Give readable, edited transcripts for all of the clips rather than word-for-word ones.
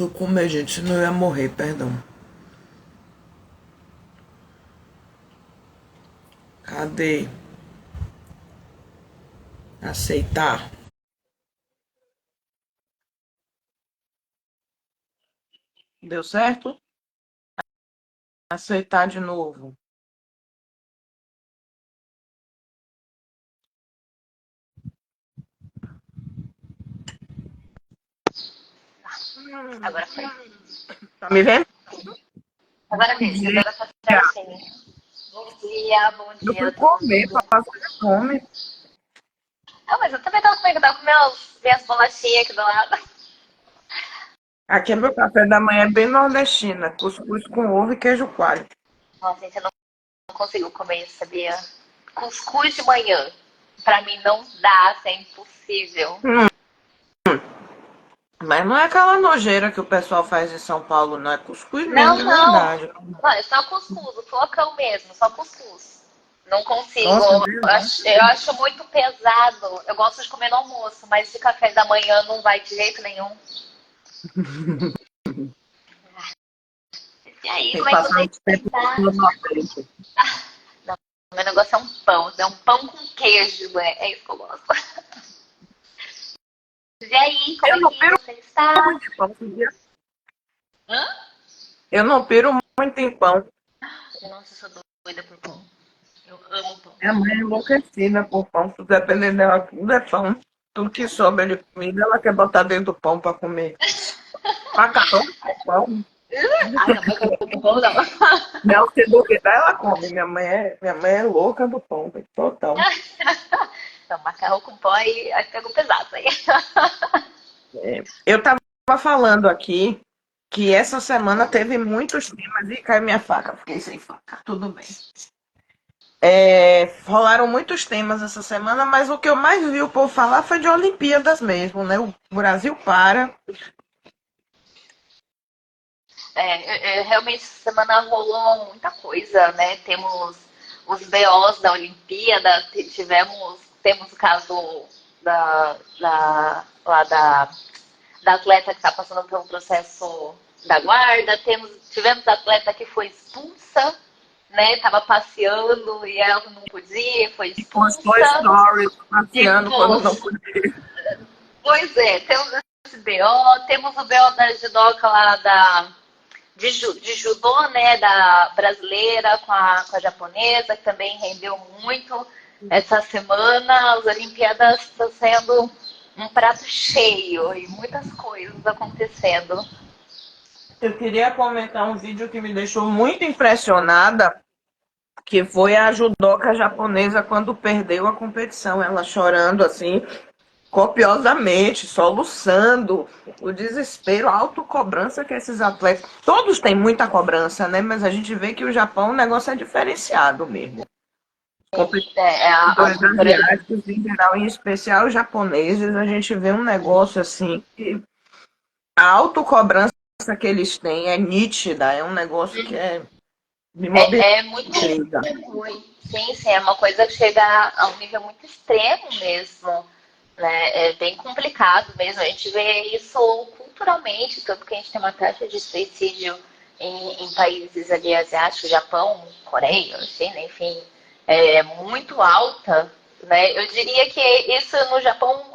Fui comer, gente, senão eu ia morrer, perdão. Cadê? Aceitar. Deu certo? Aceitar de novo. Agora foi. Tá me vendo? Agora Bom mesmo, dia. agora tá certinho. Bom Eu dia fui a todo comer mundo. pra passar fome. Ah, mas eu também tava comendo, eu tava com minhas bolachinhas aqui do lado. Aqui é meu café da manhã é bem nordestina. Cuscuz com ovo e queijo coalho. Nossa, gente, eu não consigo comer isso, sabia? Cuscuz de manhã. Pra mim não dá, é impossível. Hum, mas não é aquela nojeira que o pessoal faz em São Paulo, não. É cuscuz mesmo Não, de não. verdade. Não, é só cuscuz, o flocão mesmo, só cuscuz. Não consigo. Nossa, Eu acho muito pesado. Eu gosto de comer no almoço, mas de café da manhã não vai de jeito nenhum. E aí, tem que como é que passar você uns tempos está? no Nordeste. Não, meu negócio é um pão. É um pão com queijo, é isso que eu gosto. E aí, como Eu é não que piro você está? muito em pão, sabia? Hã? Eu não piro muito em pão. Nossa, eu sou doida por pão. Eu amo pão. Minha mãe é enlouquecida por pão. Se depender dela, tudo é pão. Tudo que sobra de comida, ela quer botar dentro do pão para comer. Macarrão com pão. Ai, não, macarrão com pão não. Não, se duvidar, ela come. Minha mãe é louca do pão, total. Não, macarrão com pão aí pegou pesado aí. Eu estava falando aqui que essa semana teve muitos temas. E caiu minha faca, fiquei sem faca. Tudo bem. Rolaram muitos temas essa semana, mas o que eu mais vi o povo falar foi de Olimpíadas mesmo, né? O Brasil para. Realmente, essa semana rolou muita coisa, né? Temos os BOs da Olimpíada, temos o caso da atleta que está passando pelo processo da guarda, tivemos a atleta que foi expulsa, né? Tava passeando e ela não podia, foi E postou expulsa. stories passeando Tipo, quando não podia. pois é, temos esse BO, temos o BO da judoca lá de judô, né, da brasileira com a japonesa, que também rendeu muito essa semana. As Olimpíadas estão sendo um prato cheio e muitas coisas acontecendo. Eu queria comentar um vídeo que me deixou muito impressionada, que foi a judoca japonesa quando perdeu a competição, ela chorando assim, copiosamente, soluçando, o desespero, a autocobrança que esses atletas. Todos têm muita cobrança, né? Mas a gente vê que o Japão o negócio é diferenciado mesmo. Competidores Por exemplo, asiáticos, em geral, em especial os japoneses, a gente vê um negócio assim que a autocobrança que eles têm é nítida, é um negócio que me é muito mobiliza. ruim. Sim, sim, é uma coisa que chega a um nível muito extremo mesmo. Né? É bem complicado mesmo. A gente vê isso culturalmente, tanto que a gente tem uma taxa de suicídio em países ali asiáticos, Japão, Coreia, China, enfim, é muito alta. Né? Eu diria que isso no Japão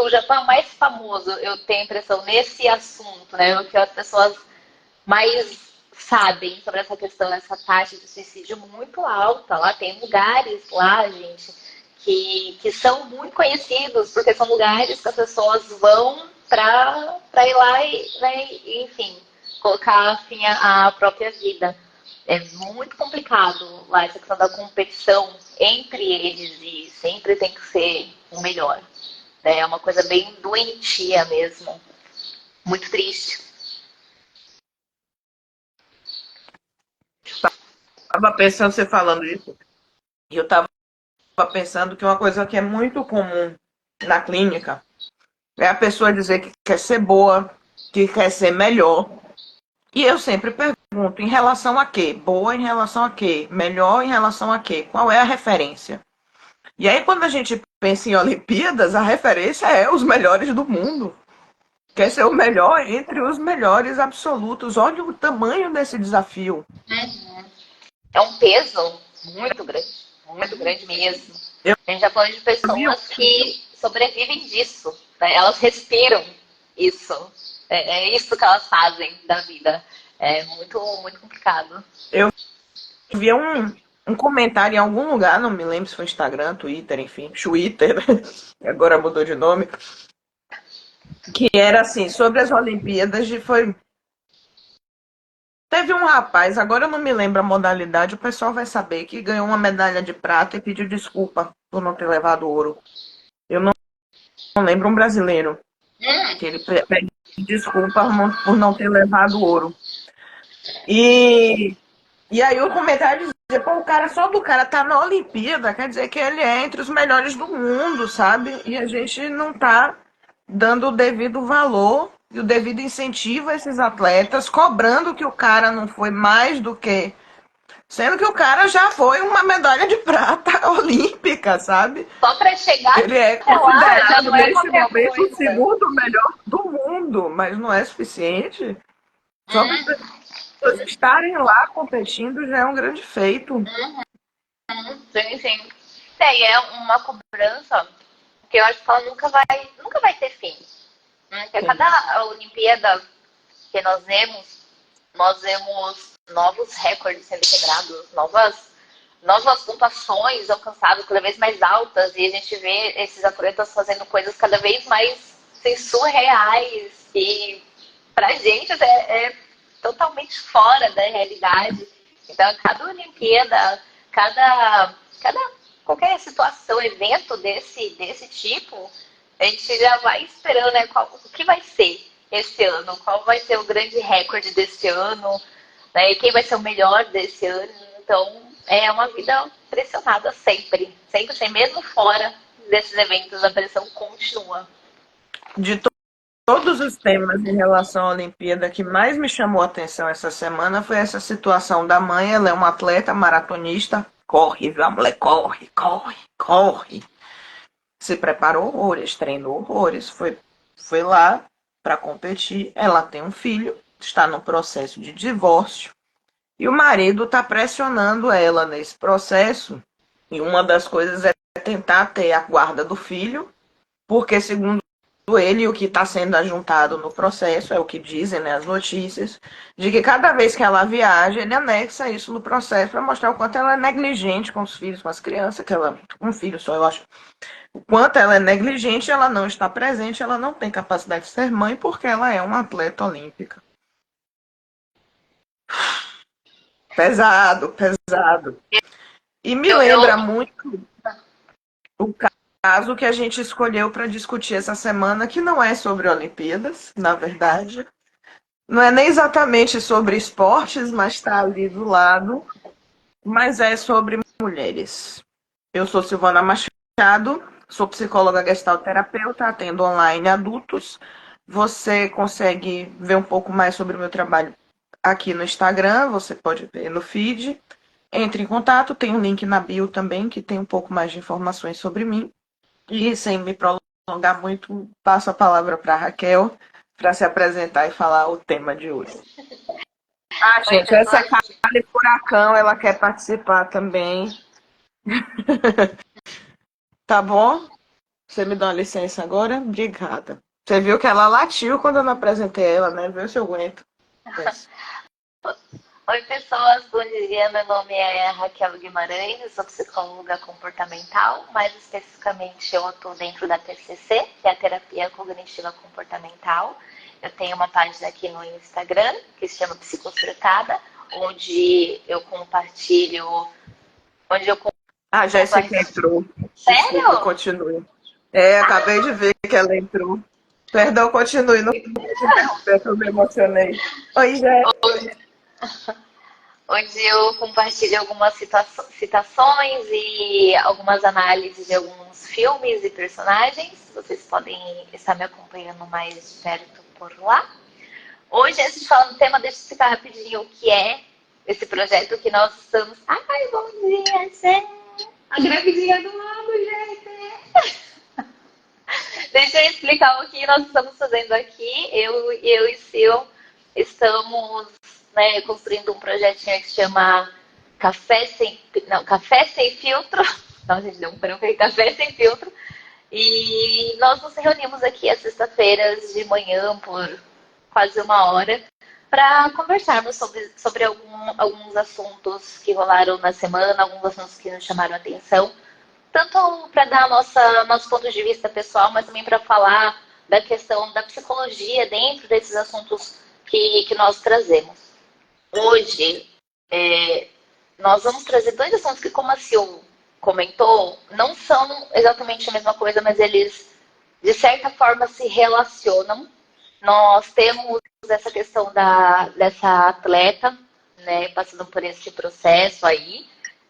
o Japão é o mais famoso, eu tenho a impressão, nesse assunto, né? O que as pessoas mais sabem sobre essa questão, essa taxa de suicídio muito alta. Lá tem lugares lá, gente, que são muito conhecidos, porque são lugares que as pessoas vão para ir lá e, né, enfim, colocar fim à própria vida. É muito complicado lá essa questão da competição entre eles e sempre tem que ser o melhor. Né? É uma coisa bem doentia mesmo. Muito triste. Estava pensando, você falando isso, e eu estava pensando que uma coisa que é muito comum na clínica é a pessoa dizer que quer ser boa, que quer ser melhor. E eu sempre pergunto, em relação a quê? Boa em relação a quê? Melhor em relação a quê? Qual é a referência? E aí, quando a gente pensa em Olimpíadas, a referência é os melhores do mundo. Quer ser o melhor entre os melhores absolutos. Olha o tamanho desse desafio. É um peso muito grande mesmo. Eu A gente já falando de vi um pessoas que sobrevivem disso, né? Elas respiram isso. É isso que elas fazem da vida. É muito, muito complicado. eu vi um comentário em algum lugar, não me lembro se foi Instagram, Twitter, enfim, Twitter, agora mudou de nome, que era assim, sobre as Olimpíadas, teve um rapaz, agora eu não me lembro a modalidade, o pessoal vai saber, que ganhou uma medalha de prata e pediu desculpa por não ter levado ouro. Eu não lembro um brasileiro, que ele pede desculpa por não ter levado ouro. E E aí o comentário dizia, pô, o cara só do cara tá na Olimpíada, quer dizer que ele é entre os melhores do mundo, sabe? E a gente não tá dando o devido valor e o devido incentivo a esses atletas, cobrando que o cara não foi mais do que. Sendo que o cara já foi uma medalha de prata olímpica, sabe? Só para chegar Ele é até lá já considerado, não é nesse qualquer momento, o coisa. segundo melhor do mundo, mas não é suficiente. Só para as pessoas estarem lá competindo já é um grande feito. Sim, sim. E é uma cobrança que eu acho que ela nunca vai ter fim. Porque a Sim. cada Olimpíada que nós vemos novos recordes sendo quebrados, novas pontuações alcançadas cada vez mais altas, e a gente vê esses atletas fazendo coisas cada vez mais assim, surreais, e pra gente é totalmente fora da realidade. Então, cada Olimpíada, cada qualquer situação, evento desse tipo, a gente já vai esperando, né, o que vai ser esse ano, qual vai ser o grande recorde desse ano, né, e quem vai ser o melhor desse ano. Então, é uma vida pressionada sempre, sempre, sempre, mesmo fora desses eventos, a pressão continua. De todos os temas em relação à Olimpíada, que mais me chamou a atenção essa semana foi essa situação da mãe. Ela é uma atleta maratonista, corre, viu? A mulher corre, corre, corre. Se preparou horrores, treinou horrores, foi lá para competir. Ela tem um filho, está no processo de divórcio e o marido está pressionando ela nesse processo. E uma das coisas é tentar ter a guarda do filho, porque, segundo ele, o que está sendo ajuntado no processo, é o que dizem, né, as notícias, de que cada vez que ela viaja, ele anexa isso no processo para mostrar o quanto ela é negligente com os filhos, com as crianças, que ela, um filho só, eu acho. O quanto ela é negligente, ela não está presente, ela não tem capacidade de ser mãe, porque ela é uma atleta olímpica. Pesado, pesado. E me lembra Eu muito o caso que a gente escolheu para discutir essa semana, que não é sobre Olimpíadas, na verdade. Não é nem exatamente sobre esportes, mas está ali do lado. Mas é sobre mulheres. Eu sou Silvana Machado, sou psicóloga gestalterapeuta, atendo online adultos. Você consegue ver um pouco mais sobre o meu trabalho aqui no Instagram, você pode ver no feed. Entre em contato, tem um link na bio também, que tem um pouco mais de informações sobre mim. E sem me prolongar muito, passo a palavra para a Raquel para se apresentar e falar o tema de hoje. Ah, Oi, gente, essa é pessoas. Kali Furacão, ela quer participar também. Tá bom? Você me dá uma licença agora? Obrigada. Você viu que ela latiu quando eu não apresentei ela, né? Vê se eu aguento. Peço. Oi, pessoas. Bom dia. Meu nome é Raquel Guimarães, eu sou psicóloga comportamental. Mais especificamente, eu atuo dentro da TCC, que é a Terapia Cognitiva Comportamental. Eu tenho uma página aqui no Instagram, que se chama Psicosurtada, onde eu compartilho. Onde eu A Jéssica compartilho. entrou. Desculpa, Sério? continue. É, acabei de ver que ela entrou. Perdão, continue. Não vou te interromper, que eu me emocionei. Oi, Jé. Onde eu compartilho algumas citações e algumas análises de alguns filmes e personagens. Vocês podem estar me acompanhando mais de perto por lá. Hoje, antes de falar do tema, deixa eu explicar rapidinho o que é esse projeto que nós estamos. Ai, bom dia, Zé! A gravidinha do lado, gente! Deixa eu explicar o que nós estamos fazendo aqui. Eu e Sil estamos, né, construindo um projetinho que se chama Café Sem Filtro. Não, gente, deu um branco aí, Café Sem Filtro. E nós nos reunimos aqui às sextas-feiras de manhã por quase uma hora para conversarmos sobre alguns assuntos que rolaram na semana, alguns assuntos que nos chamaram a atenção, tanto para dar nosso ponto de vista pessoal, mas também para falar da questão da psicologia dentro desses assuntos que nós trazemos. Hoje, nós vamos trazer dois assuntos que, como a Sil comentou, não são exatamente a mesma coisa, mas eles, de certa forma, se relacionam. Nós temos essa questão dessa atleta, né, passando por esse processo aí,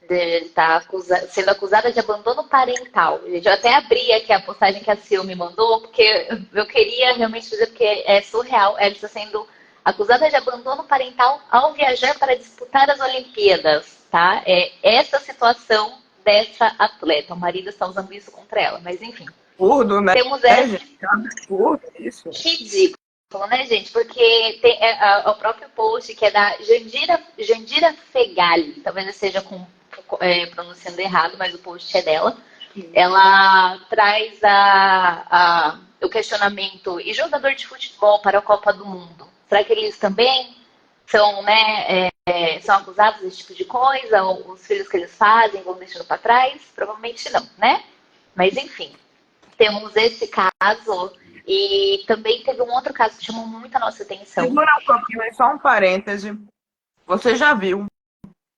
de estar sendo acusada de abandono parental. Gente, eu até abri aqui a postagem que a Sil me mandou, porque eu queria realmente dizer que é surreal. Ela está sendo acusada de abandono parental ao viajar para disputar as Olimpíadas, tá? É essa situação dessa atleta. O marido está usando isso contra ela, mas enfim. Absurdo, né? Temos essa... gente? É absurdo isso. Ridículo, né, gente? Porque tem o próprio post que é da Jandira Fegali, talvez eu esteja pronunciando errado, mas o post é dela. Ela traz o questionamento: e jogador de futebol para a Copa do Mundo? Será que eles também são, né, são acusados desse tipo de coisa? Ou os filhos que eles fazem vão deixando para trás? Provavelmente não, né? Mas enfim, temos esse caso e também teve um outro caso que chamou muito a nossa atenção. Segura um pouquinho, é só um parêntese. Você já viu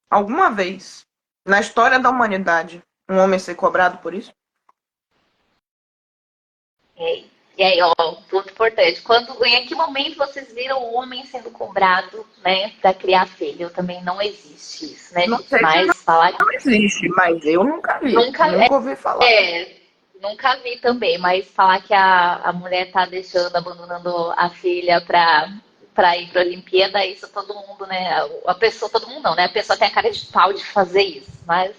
alguma vez na história da humanidade um homem ser cobrado por isso? E aí, ó, ponto importante. Em que momento vocês viram o homem sendo cobrado, né, para criar filho? Também não existe isso, né, Não gente? sei se Mas falar que não existe, mas eu nunca vi. nunca ouvi falar. nunca vi também, mas falar que a mulher tá abandonando a filha para ir para a Olimpíada, isso todo mundo, né? Todo mundo não, né? A pessoa tem a cara de pau de fazer isso, mas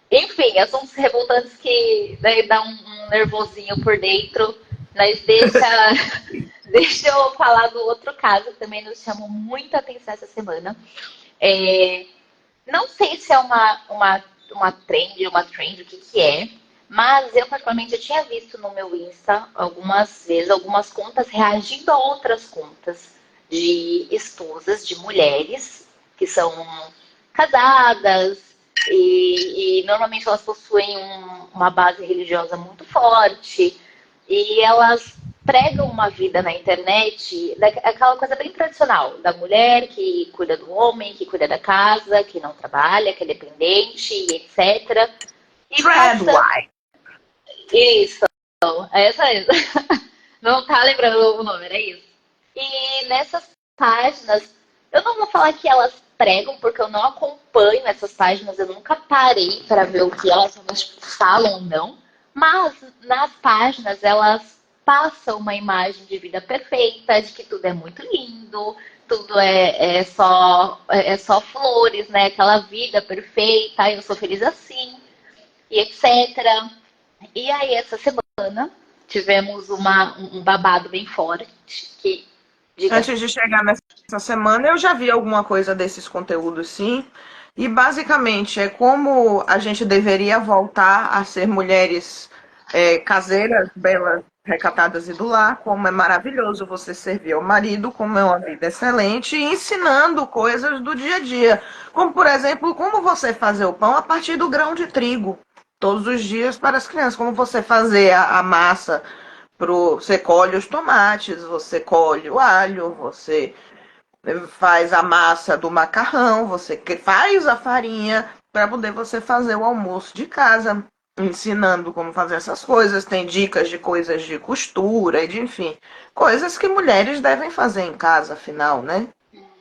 enfim, assuntos revoltantes que, né, dá um nervosinho por dentro, mas deixa eu falar do outro caso que também nos chamou muita atenção essa semana. Não sei se é uma trend, o que é, mas eu particularmente tinha visto no meu Insta algumas vezes algumas contas reagindo a outras contas de esposas de mulheres que são casadas e normalmente elas possuem uma base religiosa muito forte e elas pregam uma vida na internet, aquela coisa bem tradicional, da mulher que cuida do homem, que cuida da casa, que não trabalha, que é dependente, etc. E Treadway. Isso, essa mesmo. Não tá lembrando o nome, era isso. E nessas páginas, eu não vou falar que elas pregam, porque eu não acompanho essas páginas, eu nunca parei para ver o que elas falam ou não, mas nas páginas elas passam uma imagem de vida perfeita, de que tudo é muito lindo, tudo é só flores, né? Aquela vida perfeita, eu sou feliz assim, e etc. E aí, essa semana, tivemos um babado bem forte que... Antes de chegar nessa semana, eu já vi alguma coisa desses conteúdos, sim. E basicamente é como a gente deveria voltar a ser mulheres caseiras, belas, recatadas e do lar, como é maravilhoso você servir ao marido, como é uma vida excelente, e ensinando coisas do dia a dia. Como, por exemplo, como você fazer o pão a partir do grão de trigo, todos os dias para as crianças. Como você fazer a massa. Você colhe os tomates, você colhe o alho, você faz a massa do macarrão, você faz a farinha para poder você fazer o almoço de casa, ensinando como fazer essas coisas. Tem dicas de coisas de costura e de, enfim, coisas que mulheres devem fazer em casa, afinal, né?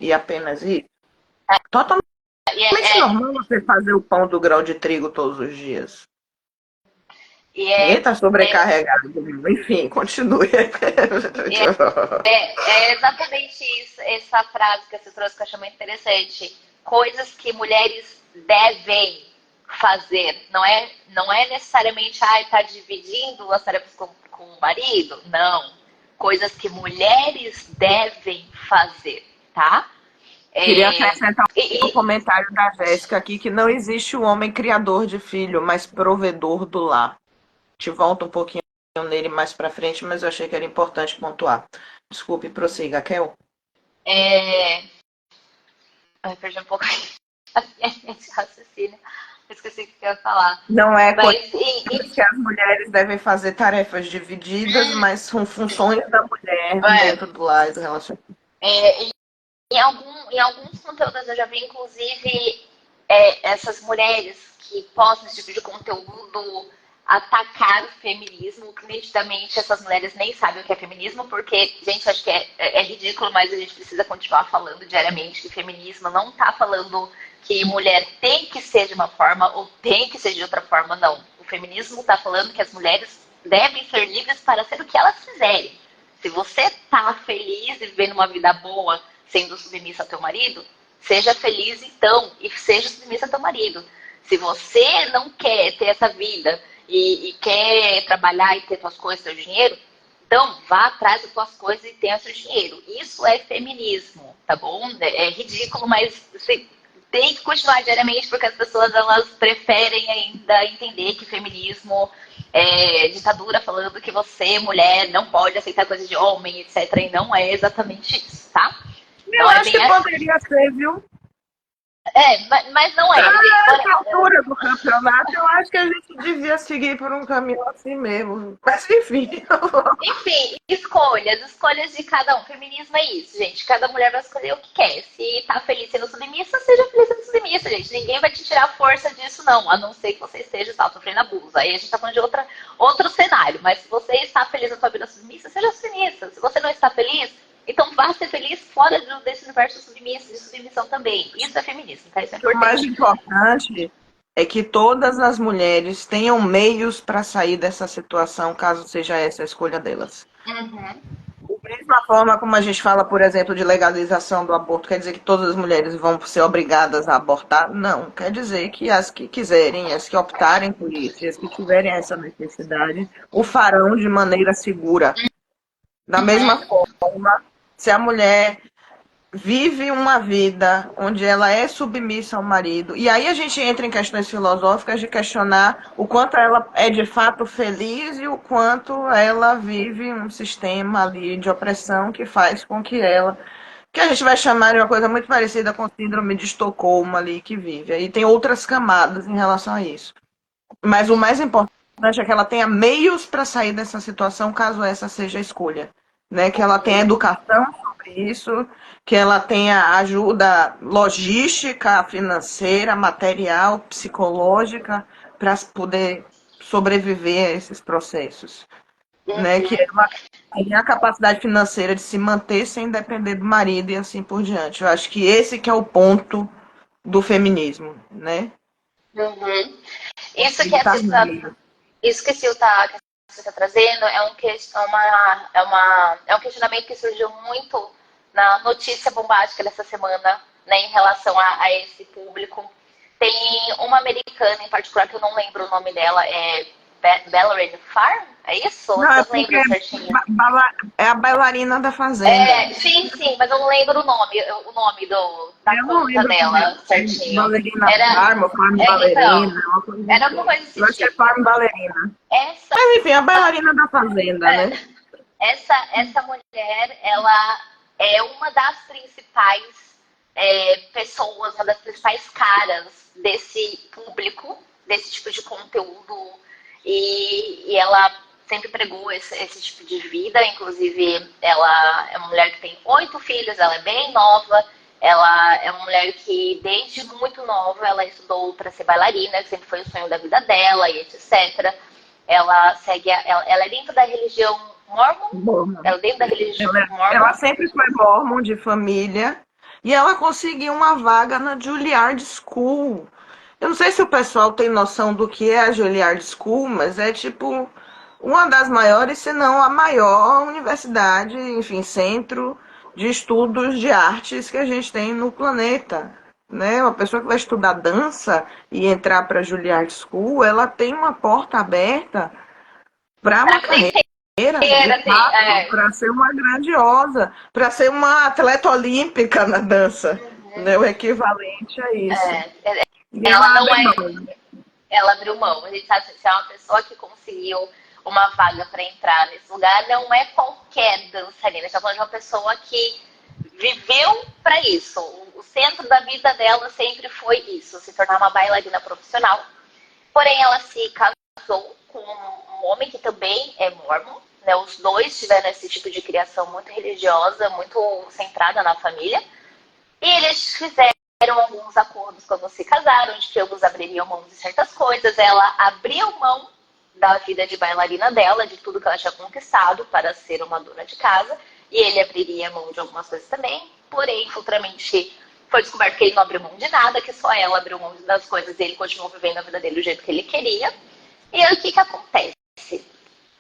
E apenas isso. Totalmente normal você fazer o pão do grão de trigo todos os dias. Ninguém está sobrecarregado. Enfim, continue. É exatamente isso, essa frase que você trouxe que eu achei muito interessante. Coisas que mulheres devem fazer. Não é necessariamente, tá dividindo as tarefas com o marido. Não. Coisas que mulheres devem fazer, tá? Queria É, acrescentar um e, comentário da Jéssica aqui, que não existe o homem criador de filho, mas provedor do lar. Te volto um pouquinho nele mais pra frente, mas eu achei que era importante pontuar. Desculpe, prossiga, Kel. é, ai, perdi um pouco a minha linha de raciocínio. Esqueci o que eu ia falar. Não é coisa Mas, que as mulheres devem fazer tarefas divididas, mas são funções da mulher dentro do lar e do relacionamento. é, em alguns conteúdos eu já vi, inclusive, essas mulheres que postam esse tipo de conteúdo atacar o feminismo, que nitidamente essas mulheres nem sabem o que é feminismo, porque, gente, acho que é ridículo, mas a gente precisa continuar falando diariamente que feminismo não está falando que mulher tem que ser de uma forma ou tem que ser de outra forma, não. O feminismo está falando que as mulheres devem ser livres para ser o que elas quiserem. Se você está feliz e vivendo uma vida boa, sendo submissa ao teu marido, seja feliz então e seja submissa ao teu marido. Se você não quer ter essa vida e quer trabalhar e ter suas coisas, seu dinheiro, então vá atrás das suas coisas e tenha seu dinheiro. Isso é feminismo, tá bom? É ridículo, mas você tem que continuar diariamente porque as pessoas elas preferem ainda entender que feminismo é ditadura falando que você, mulher, não pode aceitar coisas de homem, etc. E não é exatamente isso, tá? Eu Não é acho bem que assim. poderia ser, viu? Mas não é, gente. A essa altura do campeonato, eu acho que a gente devia seguir por um caminho assim mesmo. Mas enfim. Enfim, escolhas de cada um. Feminismo é isso, gente. Cada mulher vai escolher o que quer. Se tá feliz sendo submissa, seja feliz sendo submissa, gente. Ninguém vai te tirar força disso, não. A não ser que você esteja sofrendo abuso. Aí a gente tá falando de outro cenário. Mas se você está feliz na sua vida submissa, seja submissa. Se você não está feliz, então vá ser feliz fora desse universo submissa, de submissão também. Isso é feminismo, tá? Isso é O mais importante. importante é que todas as mulheres tenham meios para sair dessa situação, caso seja essa a escolha delas. Uhum. Da mesma forma como a gente fala, por exemplo, de legalização do aborto, quer dizer que todas as mulheres vão ser obrigadas a abortar? Não, quer dizer que as que quiserem, as que optarem por isso, e as que tiverem essa necessidade, o farão de maneira segura. Da mesma Uhum. forma, se a mulher vive uma vida onde ela é submissa ao marido. E aí a gente entra em questões filosóficas de questionar o quanto ela é de fato feliz e o quanto ela vive um sistema ali de opressão que faz com que ela, que a gente vai chamar de uma coisa muito parecida com síndrome de Estocolmo ali que vive. Aí tem outras camadas em relação a isso. Mas o mais importante é que ela tenha meios para sair dessa situação, caso essa seja a escolha. Né? Que ela tenha educação sobre isso, que ela tenha ajuda logística, financeira, material, psicológica, para poder sobreviver a esses processos. Né? Que Uhum. ela tenha a capacidade financeira de se manter sem depender do marido e assim por diante. Eu acho que esse que é o ponto do feminismo, né? Uhum. Isso que Conseguir a estar Sil Isso que a Sil tá trazendo é um questionamento que surgiu muito na notícia bombástica dessa semana, né, em relação a esse público. Tem uma americana em particular, que eu não lembro o nome dela, é Bellarine Farm? É isso? Não, é Vocês porque lembram certinho? é a bailarina da Fazenda. Sim, mas eu não lembro o nome da Eu não conta lembro como é. dela certinho. Bailarina Era, Farm, ou Farm então, Bailarina, uma coisa era alguma assim. coisa Eu desse acho que é tipo. Farm Bailarina. Essa Mas enfim, a bailarina da Fazenda, né? essa mulher, ela é uma das principais pessoas, uma das principais caras desse público, desse tipo de conteúdo. E ela sempre pregou esse tipo de vida. Inclusive, ela é uma mulher que tem 8 filhos, ela é bem nova. Ela é uma mulher que, desde muito nova, ela estudou para ser bailarina, que sempre foi o sonho da vida dela e etc. Ela é dentro da religião Mormon, Mormon. ela é dentro da religião Ela Mormon. sempre foi Mormon de família e ela conseguiu uma vaga na Juilliard School. Eu não sei se o pessoal tem noção do que é a Juilliard School, mas é tipo uma das maiores, se não a maior universidade, enfim, centro de estudos de artes que a gente tem no planeta. né? Uma pessoa que vai estudar dança e entrar para Juilliard School, ela tem uma porta aberta para uma Pra carreira, de crescer, assim, fato, para ser uma grandiosa, para ser uma atleta olímpica na dança, né? O equivalente a isso. E ela ela não abre é. mão. Ela abriu mão. A gente sabe que se é uma pessoa que conseguiu uma vaga para entrar nesse lugar, não é qualquer dançarina. A gente está falando de uma pessoa que viveu para isso. O centro da vida dela sempre foi isso, se tornar uma bailarina profissional. Porém, ela se casou com um homem que também é mormon. Né? Os dois tiveram esse tipo de criação muito religiosa, muito centrada na família. E eles fizeram alguns acordos quando se casaram, de que ambos abririam mão de certas coisas. Ela abriu mão da vida de bailarina dela, de tudo que ela tinha conquistado para ser uma dona de casa. E ele abriria mão de algumas coisas também. Porém, futuramente foi descoberto que ele não abriu mão de nada, que só ela abriu mão das coisas e ele continuou vivendo a vida dele do jeito que ele queria. E aí o que acontece?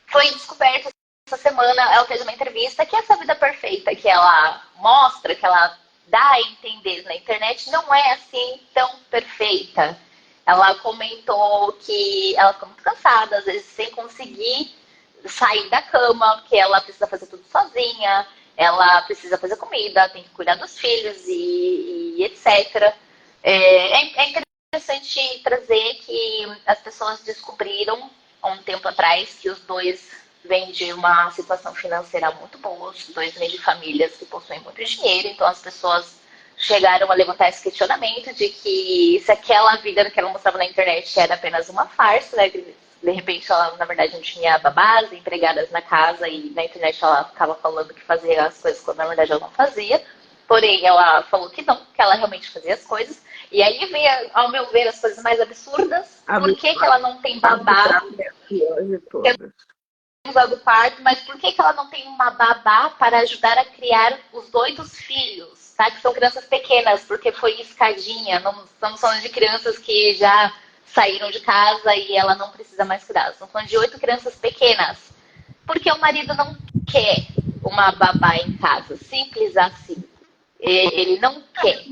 Foi descoberto essa semana, ela fez uma entrevista que essa vida perfeita que ela mostra, que ela dá a entender na internet, não é assim tão perfeita. Ela comentou que ela ficou muito cansada, às vezes sem conseguir sair da cama, porque ela precisa fazer tudo sozinha, ela precisa fazer comida, tem que cuidar dos filhos e etc. É interessante trazer que as pessoas descobriram há um tempo atrás que os dois vêm de uma situação financeira muito boa, os dois vêm de famílias que possuem muito dinheiro, então as pessoas chegaram a levantar esse questionamento de que se aquela vida que ela mostrava na internet era apenas uma farsa, né? De repente ela, na verdade, não tinha babás, empregadas na casa e na internet ela ficava falando que fazia as coisas quando na verdade ela não fazia. Porém, ela falou que não, que ela realmente fazia as coisas. E aí vem, ao meu ver, as coisas mais absurdas. Por que, que ela não tem babá? De todas. Do parto, mas por que, que ela não tem uma babá para ajudar a criar os dois filhos, tá? Que são crianças pequenas, porque foi escadinha, não estamos falando de crianças que já saíram de casa e ela não precisa mais cuidar. Estamos falando de 8 crianças pequenas. Porque o marido não quer uma babá em casa, simples assim. Ele não quer,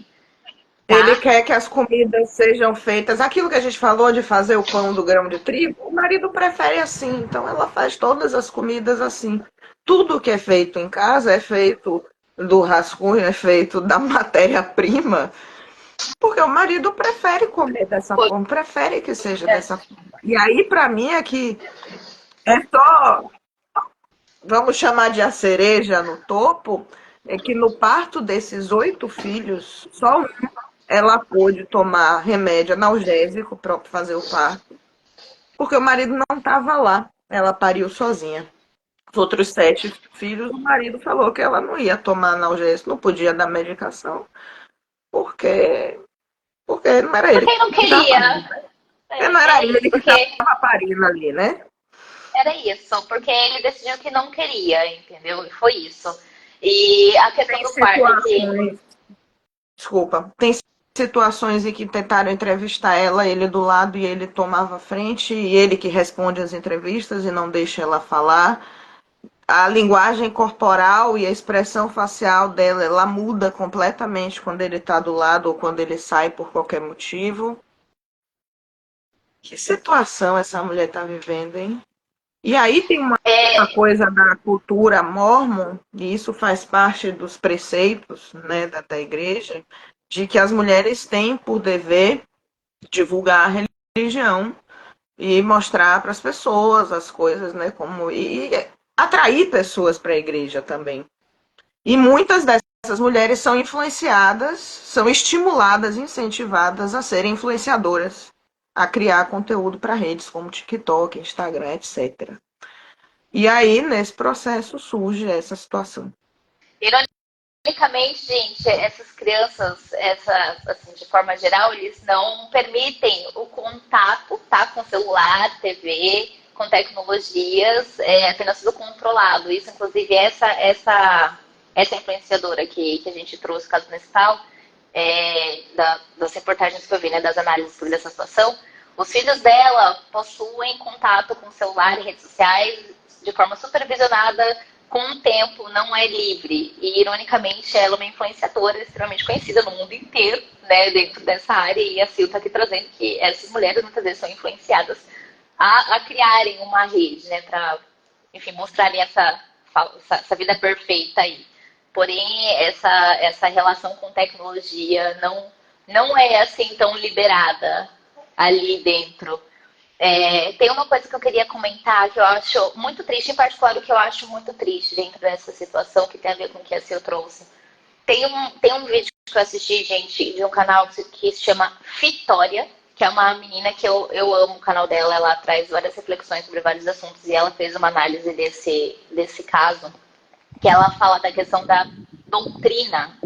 Ele tá? quer que as comidas sejam feitas. Aquilo que a gente falou de fazer o pão do grão de trigo, o marido prefere assim. Então ela faz todas as comidas assim. Tudo que é feito em casa é feito do rascunho, é feito da matéria-prima, porque o marido prefere comer dessa forma, prefere que seja dessa forma. E aí, para mim, é que é só, vamos chamar de a cereja no topo, é que no parto desses 8 filhos, só um ela pôde tomar remédio analgésico para fazer o parto, porque o marido não estava lá. Ela pariu sozinha. Os outros 7 filhos, o marido falou que ela não ia tomar analgésico, não podia dar medicação, porque, porque não era ele Porque não que estava parindo. queria. Porque não era Era isso, ele que porque estava parindo ali, né? era isso, porque ele decidiu que não queria, entendeu? E foi isso. E a questão Tem do parto aqui, situações, desculpa, tem situações em que tentaram entrevistar ela, ele do lado e ele tomava frente, e ele que responde as entrevistas e não deixa ela falar. A linguagem corporal e a expressão facial dela, ela muda completamente quando ele está do lado ou quando ele sai por qualquer motivo. Que situação essa mulher está vivendo, hein? E aí tem uma é, coisa da cultura mórmon, e isso faz parte dos preceitos, né, da igreja, de que as mulheres têm por dever divulgar a religião e mostrar para as pessoas as coisas, né, como e atrair pessoas para a igreja também. E muitas dessas mulheres são influenciadas, são estimuladas, incentivadas a serem influenciadoras, a criar conteúdo para redes como TikTok, Instagram, etc. E aí, nesse processo, surge essa situação. ironicamente, gente, essas crianças, assim, de forma geral, eles não permitem o contato, tá, com celular, TV, com tecnologias, apenas tudo controlado. Isso, inclusive, essa influenciadora que a gente trouxe, caso Nestal, das reportagens que eu vi, né, das análises sobre essa situação, os filhos dela possuem contato com celular e redes sociais de forma supervisionada com o tempo não é livre. E, ironicamente, ela é uma influenciadora extremamente conhecida no mundo inteiro, né, dentro dessa área. E a Sil está aqui trazendo que essas mulheres muitas vezes são influenciadas a criarem uma rede, né, para, enfim, mostrarem essa vida perfeita aí. Porém, essa relação com tecnologia não é assim tão liberada ali dentro. Tem uma coisa que eu queria comentar que eu acho muito triste, em particular o que eu acho muito triste dentro dessa situação, que tem a ver com o que a Sil trouxe. Tem um vídeo que eu assisti, gente, de um canal que se chama Vitória, que é uma menina que eu amo o canal dela, ela traz várias reflexões sobre vários assuntos e ela fez uma análise desse caso, que ela fala da questão da doutrina,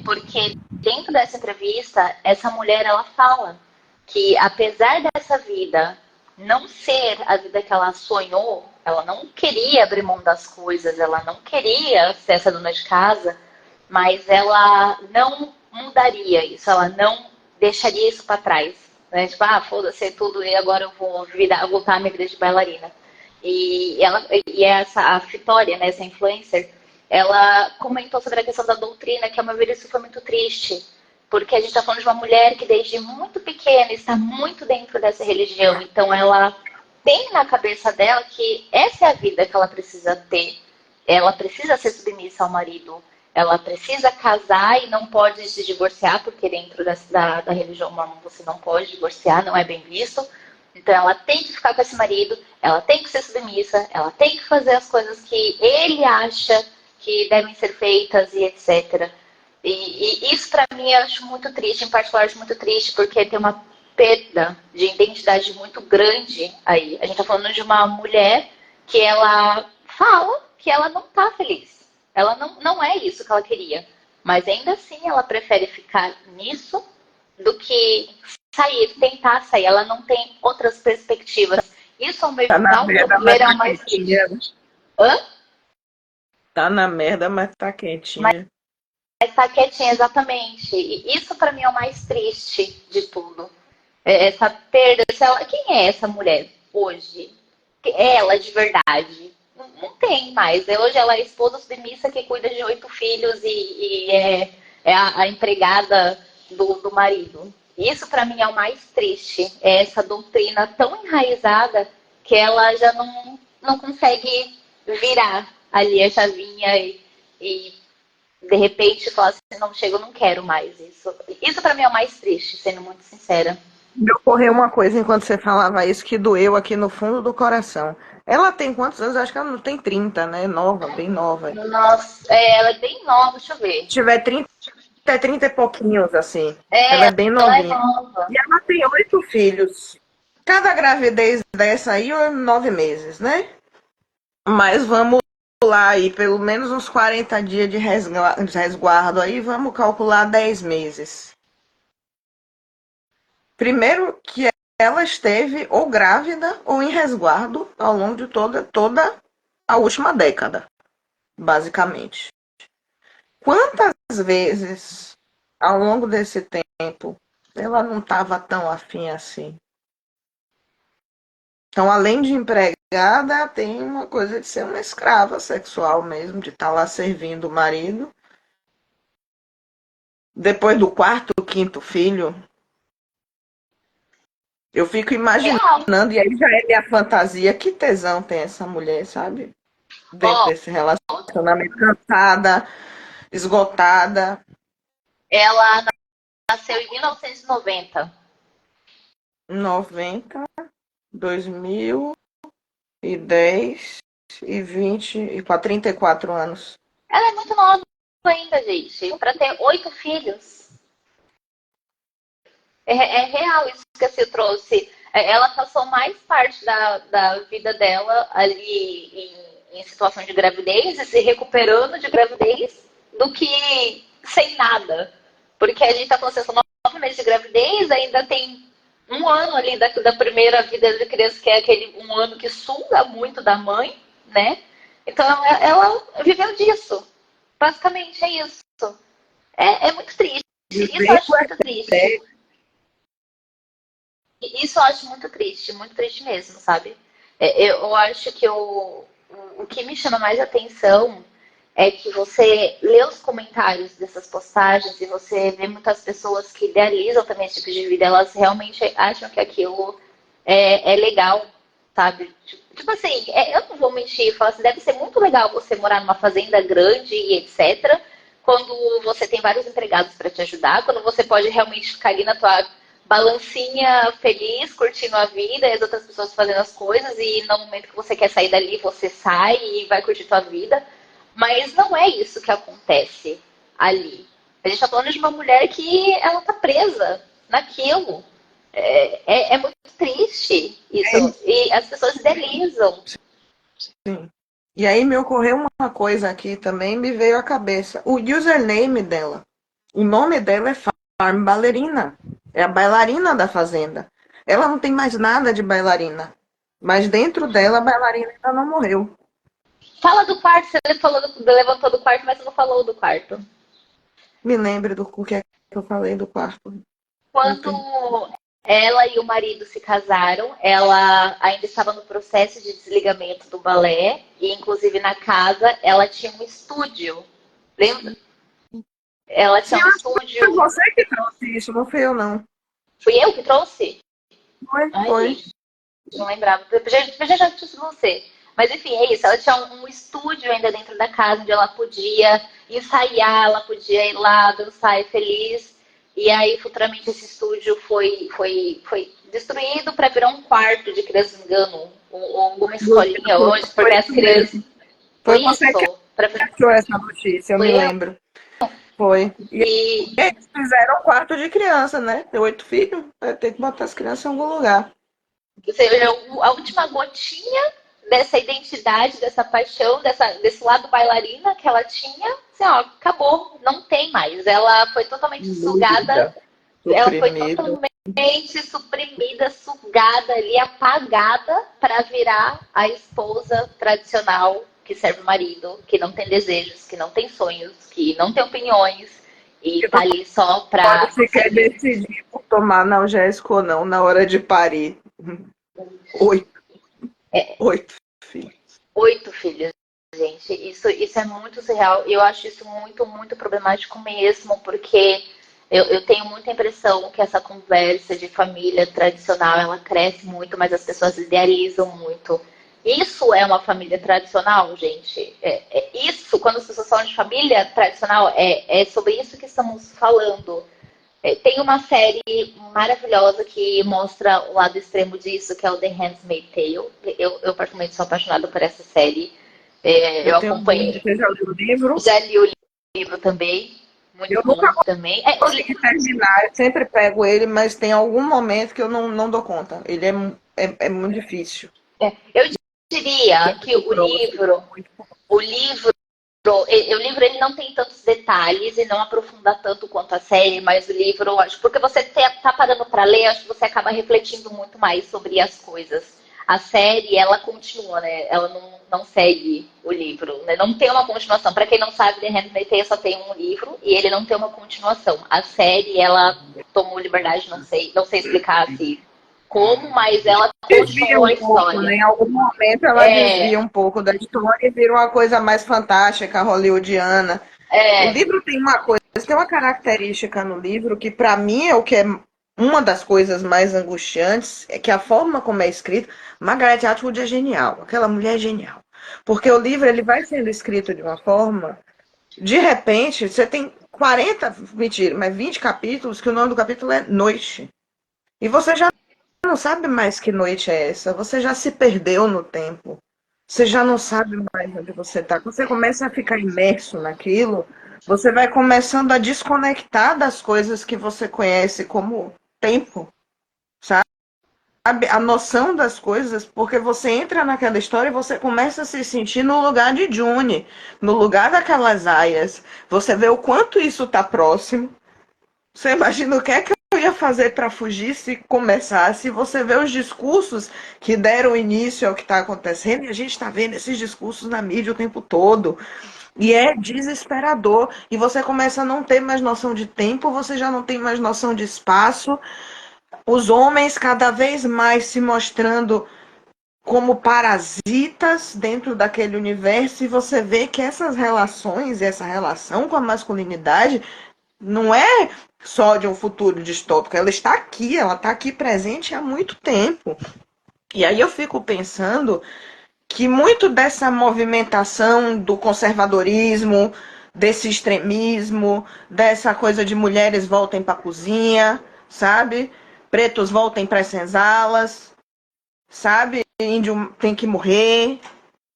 porque dentro dessa entrevista, essa mulher, ela fala que apesar dessa vida não ser a vida que ela sonhou, ela não queria abrir mão das coisas, ela não queria ser essa dona de casa, mas ela não mudaria isso, ela não deixaria isso para trás. Né? Tipo, foda-se tudo e agora eu vou voltar a minha vida de bailarina. A Vitória, né, essa influencer, ela comentou sobre a questão da doutrina, que ao meu ver isso foi muito triste, porque a gente está falando de uma mulher que desde muito pequena está muito dentro dessa religião, então ela tem na cabeça dela que essa é a vida que ela precisa ter, ela precisa ser submissa ao marido, ela precisa casar e não pode se divorciar, porque dentro da religião mormon você não pode divorciar, não é bem visto. Então ela tem que ficar com esse marido, ela tem que ser submissa, ela tem que fazer as coisas que ele acha que devem ser feitas e etc. E isso para mim eu acho muito triste, em particular acho muito triste, porque tem uma perda de identidade muito grande aí. A gente está falando de uma mulher que ela fala que ela não está feliz. Ela não é isso que ela queria. Mas ainda assim ela prefere ficar nisso do que sair, tentar sair. Ela não tem outras perspectivas. Isso, ao meu Tá na merda, mas ver, é tá o mais quentinha. triste. Hã? Tá na merda, mas tá quentinha. Mas tá quietinha, exatamente. E isso para mim é o mais triste de tudo. Essa perda. Quem é essa mulher hoje? Ela de verdade? Não tem mais. Hoje ela é a esposa submissa que cuida de 8 filhos e é a empregada do marido. Isso para mim é o mais triste. É essa doutrina tão enraizada que ela já não consegue virar ali a chavinha e de repente falar assim, não chega, eu não quero mais isso. Isso para mim é o mais triste, sendo muito sincera. Me ocorreu uma coisa enquanto você falava isso que doeu aqui no fundo do coração. Ela tem quantos anos? Acho que ela não tem 30, né? Nova, bem nova. Nossa, ela é bem nova, deixa eu ver. Se tiver 30, é 30 e pouquinhos, assim. Ela É, é bem ela é novinha. nova. E ela tem 8 filhos. Cada gravidez dessa aí é 9 meses, né? Mas vamos lá aí, pelo menos uns 40 dias de resguardo aí, vamos calcular 10 meses. Primeiro que ela esteve ou grávida ou em resguardo ao longo de toda a última década, basicamente. Quantas vezes ao longo desse tempo ela não estava tão afim assim? Então, além de empregada, tem uma coisa de ser uma escrava sexual mesmo, de estar lá servindo o marido. Depois do quarto, quinto filho, eu fico Real. imaginando, e aí já é minha fantasia, que tesão tem essa mulher, sabe? Dentro Ó, desse relacionamento, cansada, esgotada. ela nasceu em 1990. 90, 2010 e 20, e com 34 anos. Ela é muito nova ainda, gente. Para ter 8 filhos. É real isso que a Sil trouxe. Ela passou mais parte da vida dela ali em situação de gravidez e se recuperando de gravidez do que sem nada. Porque a gente está falando assim, são 9 meses de gravidez, ainda tem um ano ali da primeira vida da criança, que é aquele um ano que suga muito da mãe, né? Então ela viveu disso. Basicamente é isso. É muito triste. Isso eu Viver com acho muito essa triste. ideia. Isso eu acho muito triste mesmo, sabe? Eu acho que o que me chama mais atenção é que você lê os comentários dessas postagens e você vê muitas pessoas que idealizam também esse tipo de vida, elas realmente acham que aquilo é legal, sabe? Tipo assim, eu não vou mentir, falar assim, deve ser muito legal você morar numa fazenda grande e etc., quando você tem vários empregados para te ajudar, quando você pode realmente ficar ali na tua balancinha feliz, curtindo a vida, e as outras pessoas fazendo as coisas, e no momento que você quer sair dali, você sai e vai curtir tua vida. Mas não é isso que acontece ali. A gente está falando de uma mulher que ela tá presa naquilo. É muito triste isso. E as pessoas idealizam. Sim. E aí me ocorreu uma coisa aqui também, me veio à cabeça. O username dela, o nome dela é Farm Ballerina. É a bailarina da fazenda. Ela não tem mais nada de bailarina. Mas dentro dela, a bailarina ainda não morreu. Fala do quarto, você falou levantou do quarto, mas você não falou do quarto. Me lembre do que é que eu falei do quarto. Quando ela e o marido se casaram, ela ainda estava no processo de desligamento do balé, e inclusive na casa ela tinha um estúdio. Lembra? Ela Sim, tinha um foi estúdio. você que trouxe isso, não fui eu, não. Fui eu que trouxe? Foi, Ai, foi. gente, não lembrava. Já disse você. Mas enfim, é isso. Ela tinha um estúdio ainda dentro da casa onde ela podia ensaiar, ela podia ir lá dançar e feliz. E aí, futuramente, esse estúdio foi destruído para virar um quarto de criança, não me engano, ou uma escolinha hoje, Foi porque as isso mesmo. crianças. Foi Foi você que isso. Pra... achou essa notícia, eu Foi me eu. lembro. Foi. E E eles fizeram um quarto de criança, né? Tem 8 filhos, vai ter que botar as crianças em algum lugar. ou seja, a última gotinha dessa identidade, dessa paixão, desse lado bailarina que ela tinha, assim, ó, acabou, não tem mais. Ela foi totalmente sugada, Dúvida. ela foi Suprimido. totalmente suprimida, sugada ali, apagada para virar a esposa tradicional que serve o marido, que não tem desejos, que não tem sonhos, que não tem opiniões e Que tá não ali só pode para sequer servir. decidir por tomar analgésico ou não na hora de parir. 8, 8 filhos. 8 filhos, gente. Isso é muito surreal. Eu acho isso muito, muito problemático mesmo, porque eu tenho muita impressão que essa conversa de família tradicional, ela cresce muito, mas as pessoas idealizam muito. Isso é uma família tradicional, gente. Isso, quando as pessoas falam de família tradicional, é sobre isso que estamos falando. Tem uma série maravilhosa que mostra o lado extremo disso, que é o The Handmaid's Tale. Eu particularmente sou apaixonada por essa série. Eu Eu tenho acompanhei, você já leu o livro. já li o livro também, muito Eu nunca bom também. consegui terminar, eu sempre pego ele, mas tem algum momento que eu não dou conta. Ele é muito difícil. Eu diria É que muito próximo. o livro ele não tem tantos detalhes e não aprofunda tanto quanto a série, mas o livro, acho, porque você tá parando para ler, acho que você acaba refletindo muito mais sobre as coisas. A série, ela continua, né? Ela não segue o livro, né? Não tem uma continuação. Para quem não sabe, The Handmaid's Tale só tem um livro e ele não tem uma continuação. A série, ela tomou liberdade, não sei explicar assim como, mas ela Desvia continuou a um pouco, né? história. Em algum momento ela É, desvia um pouco da história e vira uma coisa mais fantástica, hollywoodiana. O é, livro tem uma coisa, tem uma característica no livro que para mim é o que é uma das coisas mais angustiantes, é que a forma como é escrito, Margaret Atwood é genial, aquela mulher é genial. Porque o livro ele vai sendo escrito de uma forma, de repente, você tem 40, mentira, mas 20 capítulos, que o nome do capítulo é Noite. E você já não sabe mais que noite é essa, você já se perdeu no tempo. Você já não sabe mais onde você está. Quando você começa a ficar imerso naquilo, você vai começando a desconectar das coisas que você conhece como tempo, sabe? A noção das coisas, porque você entra naquela história e você começa a se sentir no lugar de June, no lugar daquelas aias. Você vê o quanto isso está próximo. Você imagina o que eu ia fazer para fugir se começasse? Você vê os discursos que deram início ao que está acontecendo, e a gente está vendo esses discursos na mídia o tempo todo. E é desesperador. E você começa a não ter mais noção de tempo, você já não tem mais noção de espaço. Os homens cada vez mais se mostrando como parasitas dentro daquele universo, e você vê que essas relações, essa relação com a masculinidade, não é só de um futuro distópico, ela está aqui presente há muito tempo. E aí eu fico pensando que muito dessa movimentação do conservadorismo, desse extremismo, dessa coisa de mulheres voltem para a cozinha, sabe? Pretos voltem para as senzalas, sabe? Índio tem que morrer.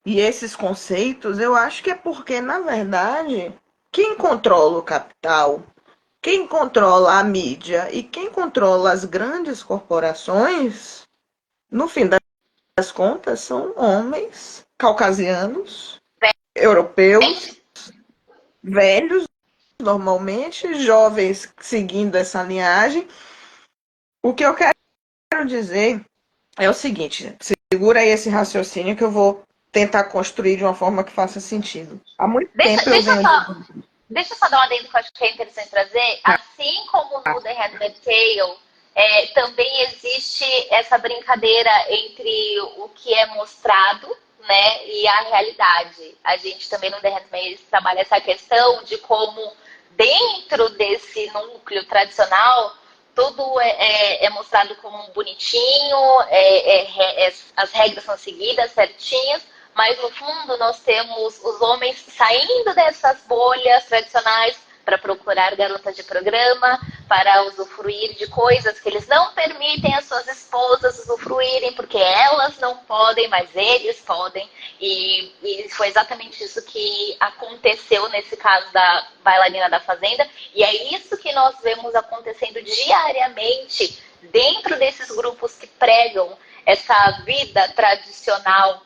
E esses conceitos, eu acho que é porque, na verdade, quem controla o capital, quem controla a mídia e quem controla as grandes corporações, no fim das contas, são homens caucasianos, europeus, velhos, normalmente, jovens seguindo essa linhagem. O que eu quero dizer é o seguinte: segura aí esse raciocínio que eu vou tentar construir de uma forma que faça sentido. Há muito Deixa, tempo eu deixa, eu venho só, dizendo. deixa eu só dar uma adendo que eu acho que é interessante trazer. Assim como no The Handmaid's Tale, também existe essa brincadeira entre o que é mostrado, né, e a realidade. A gente também no The Handmaid's trabalha essa questão de como dentro desse núcleo tradicional tudo é mostrado como bonitinho, as regras são seguidas certinhas, mas no fundo nós temos os homens saindo dessas bolhas tradicionais para procurar garotas de programa, para usufruir de coisas que eles não permitem às suas esposas usufruírem, porque elas não podem, mas eles podem. E foi exatamente isso que aconteceu nesse caso da bailarina da Fazenda. E é isso que nós vemos acontecendo diariamente dentro desses grupos que pregam essa vida tradicional.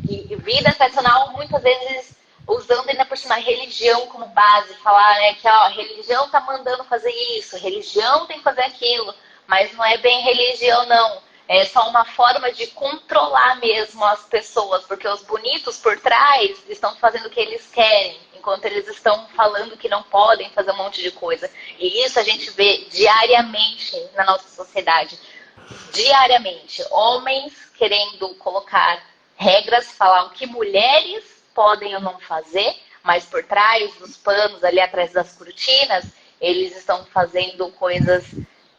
E vida tradicional, muitas vezes, usando ainda por cima a religião como base, falar, né, que ó, a religião tá mandando fazer isso, a religião tem que fazer aquilo, mas não é bem religião, não. É só uma forma de controlar mesmo as pessoas, porque os bonitos por trás estão fazendo o que eles querem, enquanto eles estão falando que não podem fazer um monte de coisa. E isso a gente vê diariamente na nossa sociedade. Diariamente. Homens querendo colocar regras, falar o que mulheres podem ou não fazer, mas por trás dos panos, ali atrás das cortinas, eles estão fazendo coisas,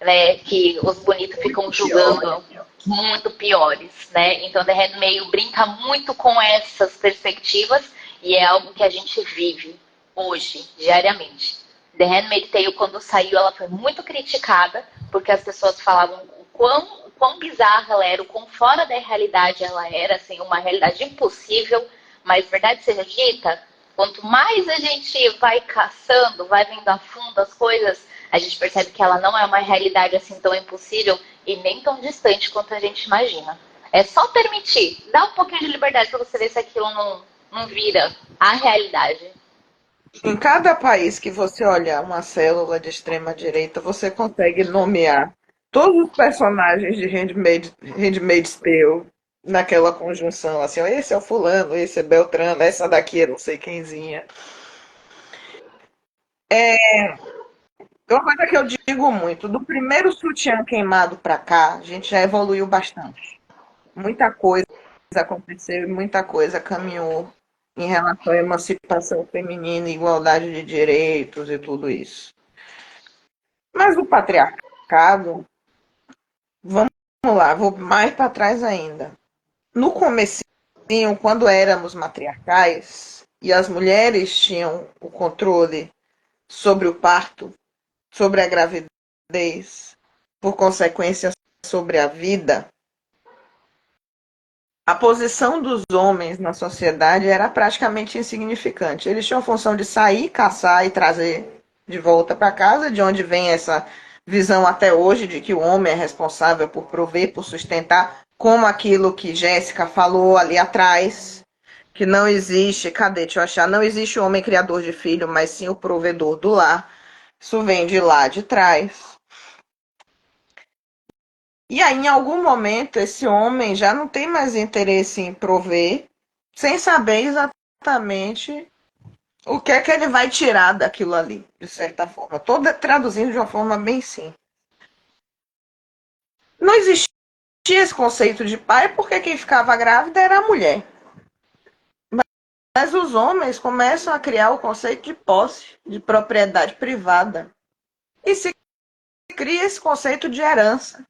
né, que os bonitos ficam julgando muito piores, né? Então, The Handmaid brinca muito com essas perspectivas e é algo que a gente vive hoje, diariamente. The Handmaid's Tale, quando saiu, ela foi muito criticada, porque as pessoas falavam o quão bizarra ela era, o quão fora da realidade ela era, assim, uma realidade impossível, mas verdade seja dita, quanto mais a gente vai caçando, vai vendo a fundo as coisas, a gente percebe que ela não é uma realidade assim tão impossível e nem tão distante quanto a gente imagina. É só permitir, dá um pouquinho de liberdade para você ver se aquilo não vira a realidade. Em cada país que você olhar uma célula de extrema direita, você consegue nomear todos os personagens de Handmaid's Tale naquela conjunção, assim, ó, esse é o fulano, esse é Beltrano, essa daqui é não sei quemzinha. Uma coisa que eu digo muito, do primeiro sutiã queimado para cá, a gente já evoluiu bastante. Muita coisa aconteceu e muita coisa caminhou em relação à emancipação feminina, igualdade de direitos e tudo isso. Mas o patriarcado, vamos lá, vou mais para trás ainda. No comecinho, quando éramos matriarcais e as mulheres tinham o controle sobre o parto, sobre a gravidez, por consequência sobre a vida, a posição dos homens na sociedade era praticamente insignificante. Eles tinham a função de sair, caçar e trazer de volta para casa, de onde vem essa visão até hoje de que o homem é responsável por prover, por sustentar, como aquilo que Jéssica falou ali atrás, que não existe, cadê, deixa eu achar, não existe o homem criador de filho, mas sim o provedor do lar. Isso vem de lá de trás. E aí, em algum momento, esse homem já não tem mais interesse em prover, sem saber exatamente o que é que ele vai tirar daquilo ali, de certa forma. Estou traduzindo de uma forma bem simples. Não existia esse conceito de pai porque quem ficava grávida era a mulher. Mas os homens começam a criar o conceito de posse, de propriedade privada. E se cria esse conceito de herança.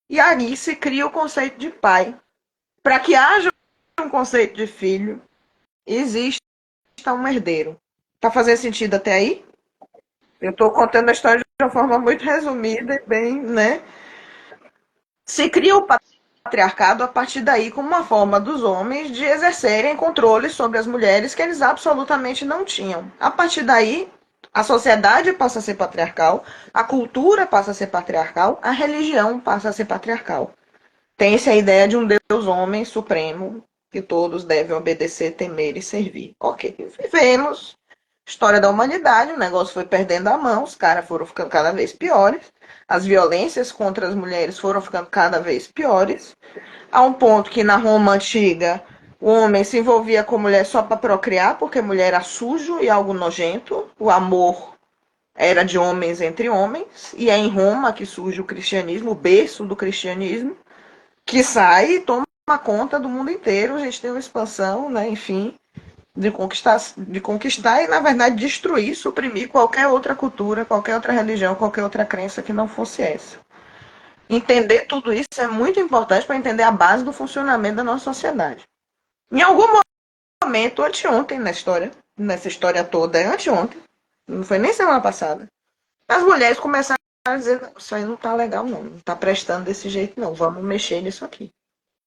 E aí se cria o conceito de pai. Para que haja um conceito de filho, exista um herdeiro. Tá fazendo sentido até aí? Eu estou contando a história de uma forma muito resumida e bem, né? Se cria o patriarcado a partir daí como uma forma dos homens de exercerem controle sobre as mulheres que eles absolutamente não tinham. A partir daí, a sociedade passa a ser patriarcal, a cultura passa a ser patriarcal, a religião passa a ser patriarcal. Tem-se a ideia de um Deus homem supremo que todos devem obedecer, temer e servir. Ok, vivemos história da humanidade, o negócio foi perdendo a mão, os caras foram ficando cada vez piores, as violências contra as mulheres foram ficando cada vez piores, a um ponto que na Roma antiga o homem se envolvia com a mulher só para procriar, porque mulher era sujo e algo nojento, o amor era de homens entre homens, e é em Roma que surge o cristianismo, o berço do cristianismo, que sai e toma conta do mundo inteiro, a gente tem uma expansão, né, enfim, de conquistar e, na verdade, destruir, suprimir qualquer outra cultura, qualquer outra religião, qualquer outra crença que não fosse essa. Entender tudo isso é muito importante para entender a base do funcionamento da nossa sociedade. Em algum momento, anteontem na história, nessa história toda, é anteontem, não foi nem semana passada, as mulheres começaram a dizer, isso aí não tá legal não tá prestando desse jeito não, vamos mexer nisso aqui.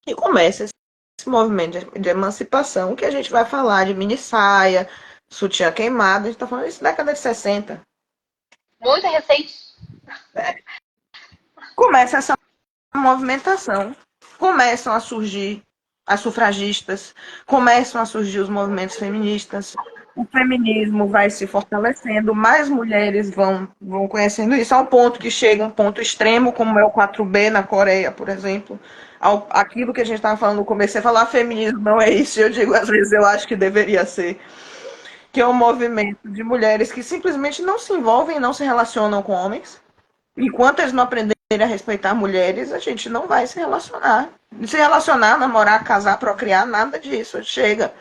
E começa esse movimento de emancipação, que a gente vai falar de mini saia, sutiã queimado, a gente está falando isso na década de 60. Muito recente. Começa essa movimentação, começam a surgir as sufragistas, começam a surgir os movimentos feministas, o feminismo vai se fortalecendo, mais mulheres vão conhecendo isso, ao ponto que chega um ponto extremo, como é o 4B na Coreia, por exemplo. Aquilo que a gente estava falando no começo, você falar feminismo não é isso, eu digo, às vezes eu acho que deveria ser, que é um movimento de mulheres que simplesmente não se envolvem, não se relacionam com homens. Enquanto eles não aprenderem a respeitar mulheres, a gente não vai se relacionar. Se relacionar, namorar, casar, procriar, nada disso. Chega.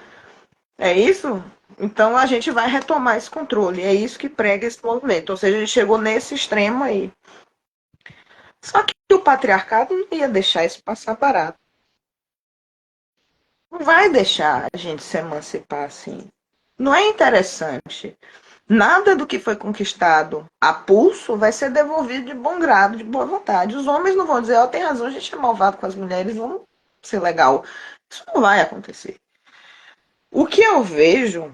É isso? Então a gente vai retomar esse controle. É isso que prega esse movimento. Ou seja, a gente chegou nesse extremo aí. Só que o patriarcado não ia deixar isso passar barato. Não vai deixar a gente se emancipar assim. Não é interessante. Nada do que foi conquistado a pulso vai ser devolvido de bom grado, de boa vontade. Os homens não vão dizer, ó, tem razão, a gente é malvado com as mulheres, vamos ser legal. Isso não vai acontecer. O que eu vejo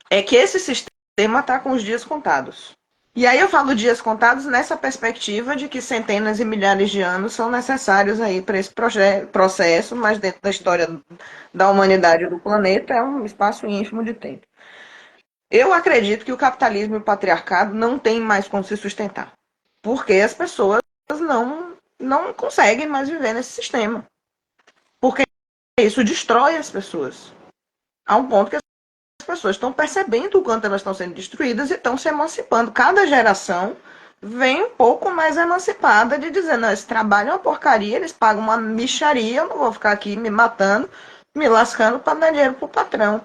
é que esse sistema está com os dias contados. E aí eu falo dias contados nessa perspectiva de que centenas e milhares de anos são necessários aí para esse processo, mas dentro da história da humanidade e do planeta é um espaço ínfimo de tempo. Eu acredito que o capitalismo e o patriarcado não têm mais como se sustentar. Porque as pessoas não conseguem mais viver nesse sistema. Porque isso destrói as pessoas. Há um ponto que as pessoas estão percebendo o quanto elas estão sendo destruídas e estão se emancipando. Cada geração vem um pouco mais emancipada de dizer, não, esse trabalho é uma porcaria, eles pagam uma mixaria, eu não vou ficar aqui me matando, me lascando para dar dinheiro para o patrão.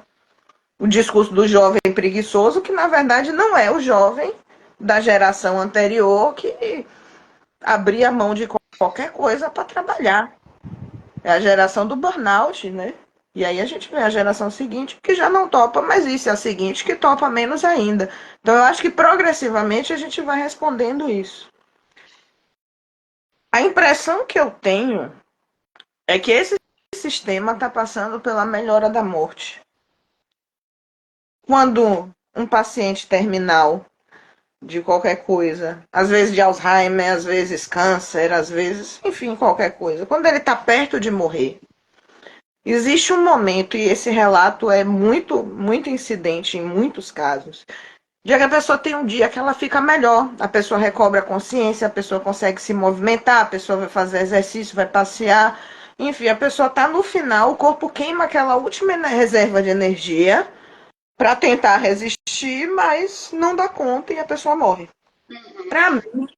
O discurso do jovem preguiçoso, que na verdade não é o jovem da geração anterior que abria mão de qualquer coisa para trabalhar. É a geração do burnout, né? E aí a gente vê a geração seguinte que já não topa mais isso, e a seguinte que topa menos ainda. Então eu acho que progressivamente a gente vai respondendo isso. A impressão que eu tenho é que esse sistema está passando pela melhora da morte. Quando um paciente terminal de qualquer coisa, às vezes de Alzheimer, às vezes câncer, às vezes, enfim, qualquer coisa, quando ele está perto de morrer, existe um momento, e esse relato é muito, muito incidente em muitos casos, de que a pessoa tem um dia que ela fica melhor, a pessoa recobra a consciência, a pessoa consegue se movimentar, a pessoa vai fazer exercício, vai passear, enfim, a pessoa está no final, o corpo queima aquela última reserva de energia para tentar resistir, mas não dá conta e a pessoa morre. Para mim,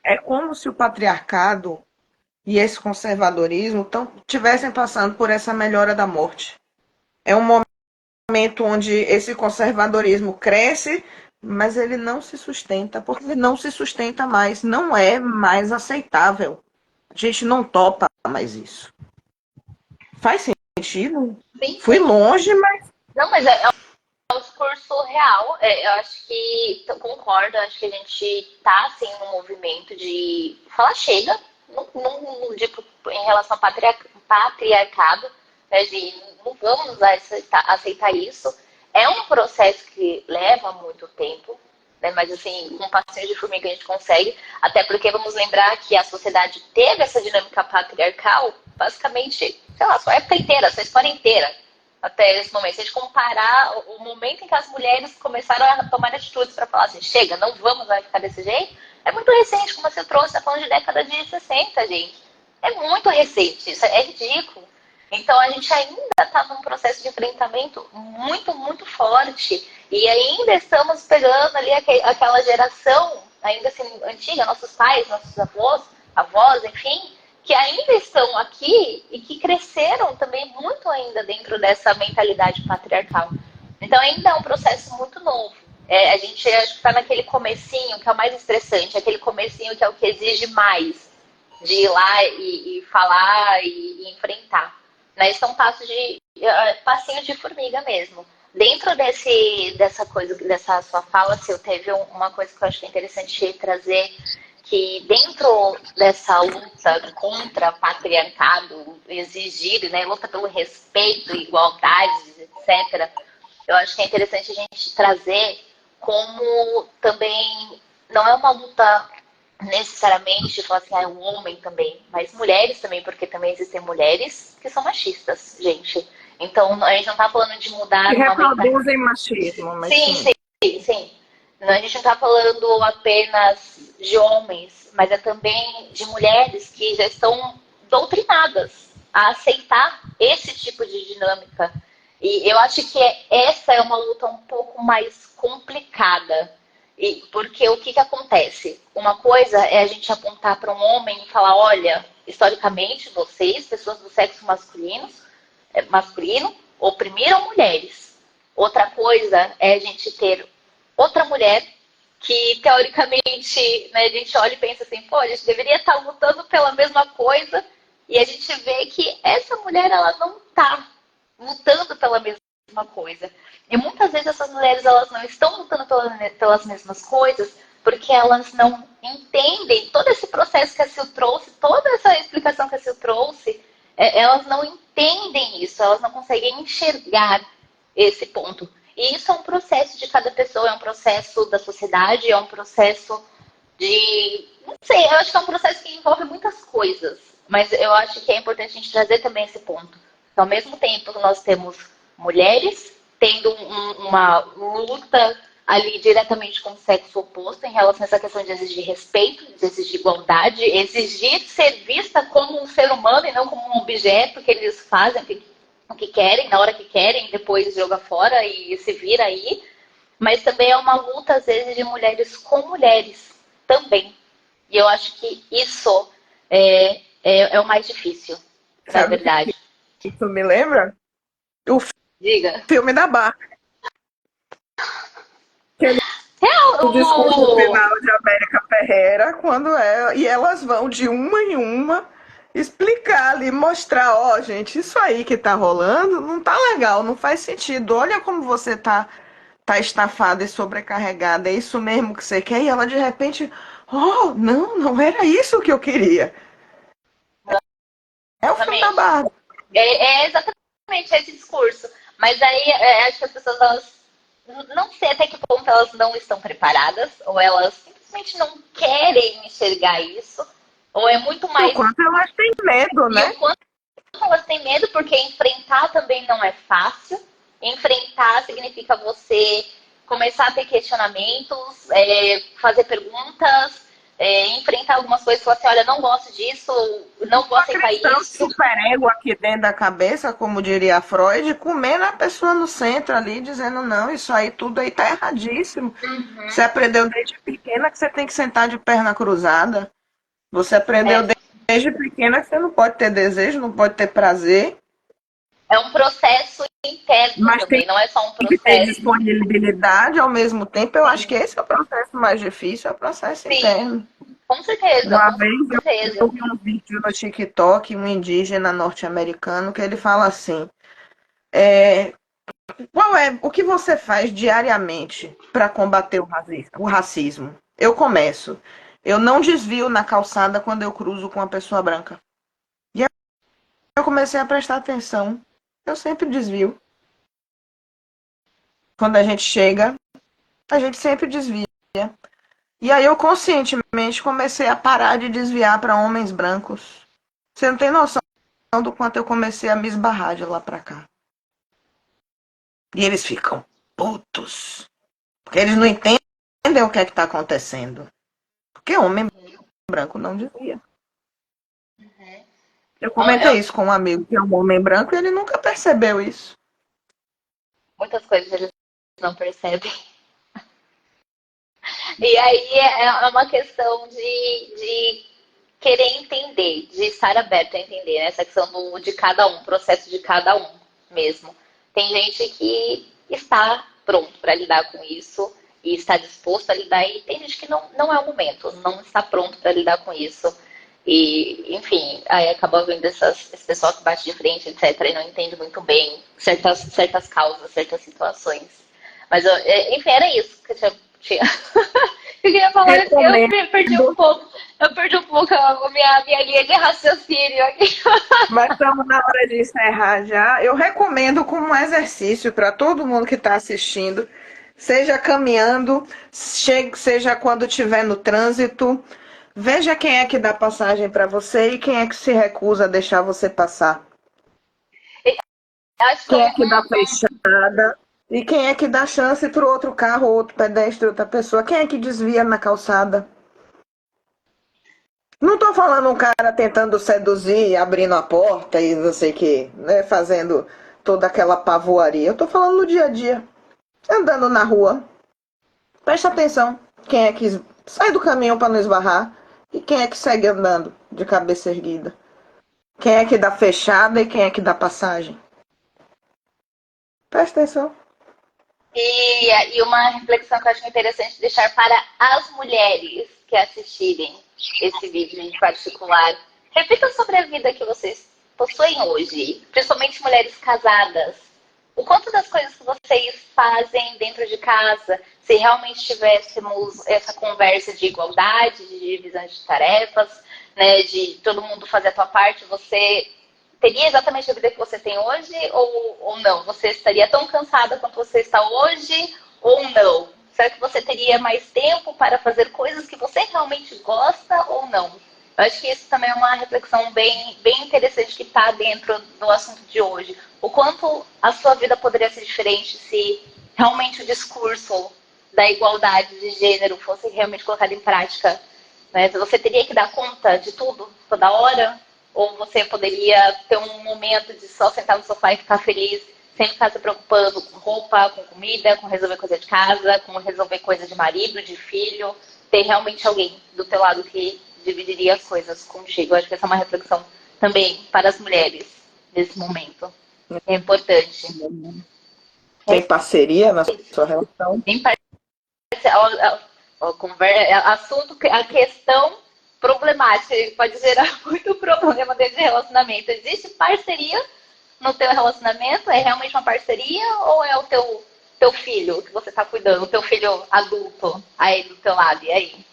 é como se o patriarcado e esse conservadorismo tivessem passando por essa melhora da morte. É um momento onde esse conservadorismo cresce, mas ele não se sustenta, porque ele não se sustenta mais, não é mais aceitável. A gente não topa mais isso. Faz sentido? Sim, Fui sim. longe, mas. Não, mas é um discurso real. Eu acho que concordo, acho que a gente tá assim num movimento de falar chega, tipo, em relação ao patriarcado, né, de não vamos aceitar isso. É um processo que leva muito tempo, né, mas assim, com um passinho de formiga a gente consegue, até porque vamos lembrar que a sociedade teve essa dinâmica patriarcal basicamente, sei lá, sua época inteira, sua história inteira até esse momento. Se a gente comparar o momento em que as mulheres começaram a tomar atitudes para falar assim, chega, não vamos mais ficar desse jeito, é muito recente, como você trouxe, tá falando de década de 60, gente. É muito recente, isso é ridículo. Então a gente ainda está num processo de enfrentamento muito, muito forte. E ainda estamos pegando ali aquela geração, ainda assim, antiga, nossos pais, nossos avós, enfim, que ainda estão aqui e que cresceram também muito ainda dentro dessa mentalidade patriarcal. Então ainda é um processo muito novo. A gente acho que está naquele comecinho que é o mais estressante, aquele comecinho que é o que exige mais de ir lá e falar e enfrentar. Né? São passinhos de formiga mesmo. Dentro dessa coisa, dessa sua fala, se eu teve uma coisa que eu acho que é interessante trazer, que dentro dessa luta contra patriarcado, exigir, né, luta pelo respeito, igualdade, etc., eu acho que é interessante a gente trazer como também não é uma luta necessariamente falar assim, o homem também, mas mulheres também, porque também existem mulheres que são machistas, gente. Então, a gente não tá falando de mudar Que uma mentalidade. reproduzem machismo, mas Sim, sim. sim, sim. A gente não está falando apenas de homens, mas é também de mulheres que já estão doutrinadas a aceitar esse tipo de dinâmica. E eu acho que essa é uma luta um pouco mais complicada. Porque o que acontece? Uma coisa é a gente apontar para um homem e falar, olha, historicamente, vocês, pessoas do sexo masculino, oprimiram mulheres. Outra coisa é a gente ter outra mulher que, teoricamente, né, a gente olha e pensa assim, pô, a gente deveria estar lutando pela mesma coisa, e a gente vê que essa mulher, ela não está lutando pela mesma coisa. E muitas vezes essas mulheres, elas não estão lutando pelas mesmas coisas, porque elas não entendem todo esse processo que a Sil trouxe, toda essa explicação que a Sil trouxe, elas não entendem isso, elas não conseguem enxergar esse ponto. E isso é um processo de cada pessoa, é um processo da sociedade, é um processo de. Não sei, eu acho que é um processo que envolve muitas coisas. Mas eu acho que é importante a gente trazer também esse ponto. Então, ao mesmo tempo que nós temos mulheres tendo uma luta ali diretamente com o sexo oposto em relação a essa questão de exigir respeito, de exigir igualdade, exigir ser vista como um ser humano e não como um objeto que eles fazem o que querem, na hora que querem, depois joga fora e se vira aí. Mas também é uma luta, às vezes, de mulheres com mulheres também. E eu acho que isso é o mais difícil, na Sabe o verdade. que isso me lembra? O Diga. filme da Barbie. O discurso O... final de América Ferreira, e elas vão de uma em uma explicar ali, mostrar, ó, gente, isso aí que tá rolando não tá legal, não faz sentido. Olha como você tá estafada e sobrecarregada, é isso mesmo que você quer? E ela de repente, oh, não era isso que eu queria. É o filme da Exatamente. Barbie. É exatamente esse discurso. Mas aí acho que as pessoas, elas não sei até que ponto elas não estão preparadas, ou elas simplesmente não querem enxergar isso, ou é muito O mais. quanto elas têm medo, E né? o quanto elas têm medo, porque enfrentar também não é fácil. Enfrentar significa você começar a ter questionamentos, fazer perguntas, enfrentar algumas coisas e falar assim, olha, não gosto disso, não vou Uma aceitar cristão de isso. superego aqui dentro da cabeça, como diria Freud, comendo a pessoa no centro ali, dizendo, não, isso aí tudo aí tá erradíssimo. Você aprendeu desde pequena que você tem que sentar de perna cruzada. Você aprendeu É, desde desde pequena que você não pode ter desejo, não pode ter prazer, É um processo interno mas tem também, não é só um que ter processo. disponibilidade ao mesmo tempo. Eu acho que Sim, esse é o processo mais difícil, é o processo sim, interno. com certeza, Uma com vez eu certeza. vi um vídeo no TikTok, um indígena norte-americano, que ele fala assim: é, qual é o que você faz diariamente para combater o racismo? Eu começo. Eu não desvio na calçada quando eu cruzo com uma pessoa branca. E aí eu comecei a prestar atenção. Eu sempre desvio. Quando a gente chega, a gente sempre desvia. E aí eu conscientemente comecei a parar de desviar para homens brancos. Você não tem noção do quanto eu comecei a me esbarrar de lá para cá. E eles ficam putos. Porque eles não entendem o que é que está acontecendo. Porque homem branco não desvia. Uhum. Eu Então, comentei isso com um amigo que é um homem branco e ele nunca percebeu isso. muitas coisas eles não percebem. E aí é uma questão de querer entender, de estar aberto a entender, né? Essa questão de cada um, processo de cada um mesmo. Tem gente que está pronto para lidar com isso e está disposto a lidar, e tem gente que não é o momento, não está pronto para lidar com isso. E, enfim, aí acaba vendo esse pessoal que bate de frente, etc., e não entende muito bem certas causas, certas situações. Mas, enfim, era isso que tinha. Eu queria falar, Recomendo. perdi um pouco. Eu perdi um pouco a minha linha de raciocínio aqui. Mas estamos na hora de encerrar já. Eu recomendo como um exercício para todo mundo que está assistindo, seja caminhando, seja quando estiver no trânsito. Veja quem é que dá passagem para você e quem é que se recusa a deixar você passar. Acho que Quem é que dá fechada e quem é que dá chance para o outro carro, outro pedestre, outra pessoa. Quem é que desvia na calçada. Não estou falando um cara tentando seduzir, abrindo a porta e não sei o que, né, fazendo toda aquela pavoaria. Eu estou falando no dia a dia, andando na rua. Presta atenção, quem é que sai do caminho para não esbarrar e quem é que segue andando de cabeça erguida. Quem é que dá fechada e quem é que dá passagem. Presta atenção. e uma reflexão que eu acho interessante deixar para as mulheres que assistirem esse vídeo em particular. Reflitam sobre a vida que vocês possuem hoje, principalmente mulheres casadas. O quanto das coisas que vocês fazem dentro de casa, se realmente tivéssemos essa conversa de igualdade, de divisão de tarefas, né, de todo mundo fazer a sua parte, você teria exatamente a vida que você tem hoje ou não? Você estaria tão cansada quanto você está hoje ou não? Será que você teria mais tempo para fazer coisas que você realmente gosta ou não? Eu acho que isso também é uma reflexão bem interessante que está dentro do assunto de hoje. O quanto a sua vida poderia ser diferente se realmente o discurso da igualdade de gênero fosse realmente colocado em prática, né? Você teria que dar conta de tudo, toda hora? Ou você poderia ter um momento de só sentar no sofá e ficar feliz, sem ficar se preocupando com roupa, com comida, com resolver coisa de casa, com resolver coisa de marido, de filho? Ter realmente alguém do teu lado que dividiria as coisas contigo. Eu acho que essa é uma reflexão também para as mulheres nesse momento. É importante. Tem parceria na É isso. sua relação? Bem assunto, a questão problemática, que pode gerar muito problema dentro de relacionamento. Existe parceria no teu relacionamento? É realmente uma parceria ou é o teu filho que você está cuidando, o teu filho adulto aí do teu lado? E aí?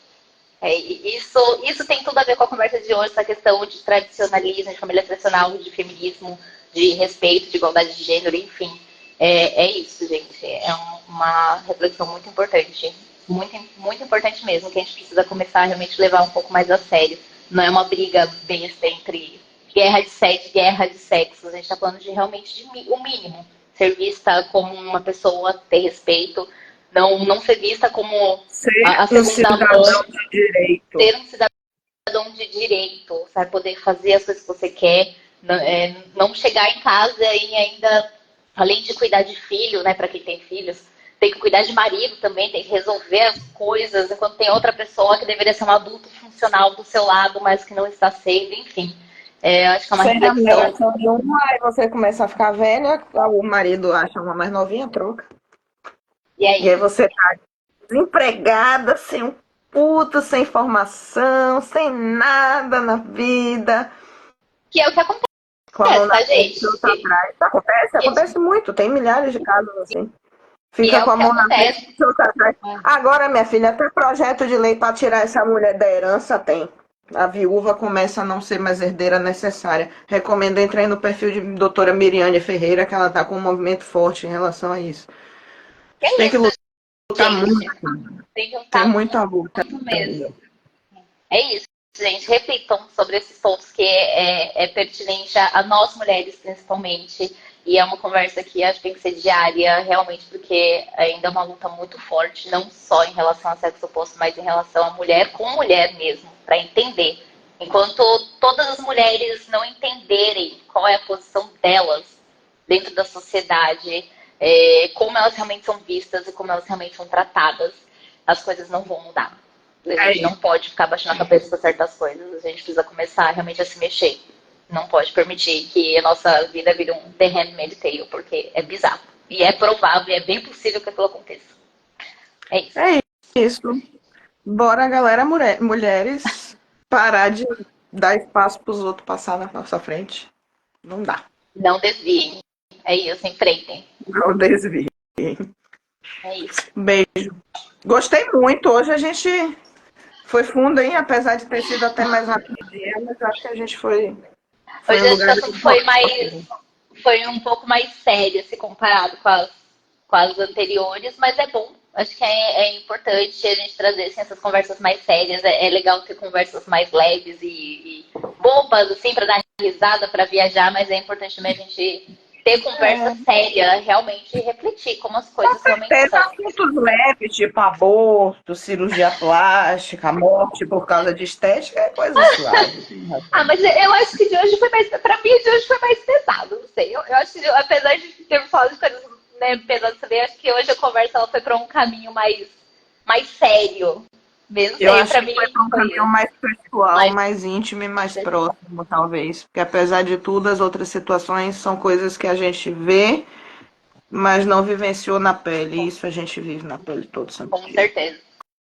Isso tem tudo a ver com a conversa de hoje, essa questão de tradicionalismo, de família tradicional, de feminismo, de respeito, de igualdade de gênero, enfim. É isso, gente. É uma reflexão muito importante. Muito, muito importante mesmo, que a gente precisa começar a realmente levar um pouco mais a sério. Não é uma briga besta entre guerra de sexos. A gente está falando de realmente o mínimo. Ser vista como uma pessoa, ter respeito, não ser vista como Ser a um segunda cidadão mãe, de direito. ser um cidadão de direito, sabe? Poder fazer as coisas que você quer, não chegar em casa e ainda, além de cuidar de filho, né, para quem tem filhos, tem que cuidar de marido também, tem que resolver as coisas, enquanto tem outra pessoa que deveria ser um adulto funcional do seu lado, mas que não está sendo, enfim. Eu acho que é uma Você é a reflexão. negação de uma, aí você começa a ficar velha, o marido acha uma mais novinha, troca. E E aí aí? você tá desempregada, sem um puto, sem formação, sem nada na vida, Que é o que acontece, com a mão na tá, frente e gente? outra atrás. Acontece, acontece muito, tem milhares de casos assim. E Fica é com o a que mão na frente acontece. e outra atrás. Agora, minha filha, até projeto de lei para tirar essa mulher da herança tem. A viúva começa a não ser mais herdeira necessária. Recomendo entrar no perfil de doutora Miriane Ferreira, que ela está com um movimento forte em relação a isso. A Que gente é tem que isso, lutar muito. gente. Tem que Tem lutar muita luta muito ainda. mesmo. É isso, gente. Reflitam sobre esses pontos que é pertinente a nós mulheres, principalmente. E é uma conversa que acho que tem que ser diária, realmente, porque ainda é uma luta muito forte, não só em relação ao sexo oposto, mas em relação a mulher com mulher mesmo, para entender. Enquanto todas as mulheres não entenderem qual é a posição delas dentro da sociedade, como elas realmente são vistas e como elas realmente são tratadas, as coisas não vão mudar. A É gente não isso. pode ficar baixando a cabeça para certas coisas. A gente precisa começar realmente a se mexer. Não pode permitir que a nossa vida vire um The Handmaid's Tale, porque é bizarro. E é provável, e é bem possível que aquilo aconteça. É isso. É isso. Bora, galera, mulheres, parar de dar espaço para os outros passar na nossa frente. Não dá. Não desviem. É isso, enfrentem. Não desvie. É isso. Beijo. Gostei muito. Hoje a gente foi fundo, hein? Apesar de ter sido até mais rapidinho, mas eu acho que a gente foi em Hoje acho que o lugares assunto importantes. foi um pouco mais sério se comparado com as anteriores, mas é bom. Acho que é importante a gente trazer assim, essas conversas mais sérias. É legal ter conversas mais leves e bobas, assim, para dar risada, para viajar, mas é importante também a gente ter conversa séria, realmente refletir como as Com coisas realmente certeza, são. assuntos leves, tipo aborto, cirurgia plástica, morte por causa de estética, é coisa suave. Ah, mas eu acho que de hoje foi mais. Pra mim, de hoje foi mais pesado, não sei. Eu acho que, apesar de ter falado de coisas né, pesadas também, acho que hoje a conversa ela foi pra um caminho mais sério. Mesmo Eu sei, acho pra que mim foi para um foi caminho isso. mais pessoal, Mas, mais íntimo e mais próximo, talvez. Porque apesar de tudo, as outras situações são coisas que a gente vê, mas não vivenciou na pele. E isso a gente vive na pele todo santo com dia. certeza.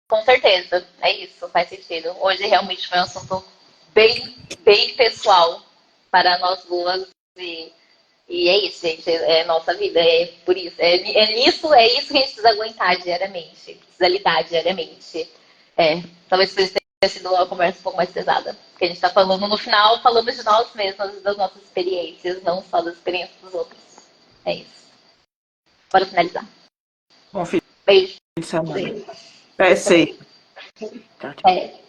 Com certeza. É isso, faz sentido. Hoje realmente foi um assunto bem pessoal para nós duas. E é isso, gente. É nossa vida. É por isso. É isso que a gente precisa aguentar diariamente. Precisa lidar diariamente. Talvez por isso tenha sido uma conversa um pouco mais pesada. Porque a gente está falando, no final, falamos de nós mesmos, das nossas experiências, não só das experiências dos outros. É isso. Bora finalizar. Bom fim Beijo. de semana. Beijo. É Você isso aí. também. Tchau, tchau. É.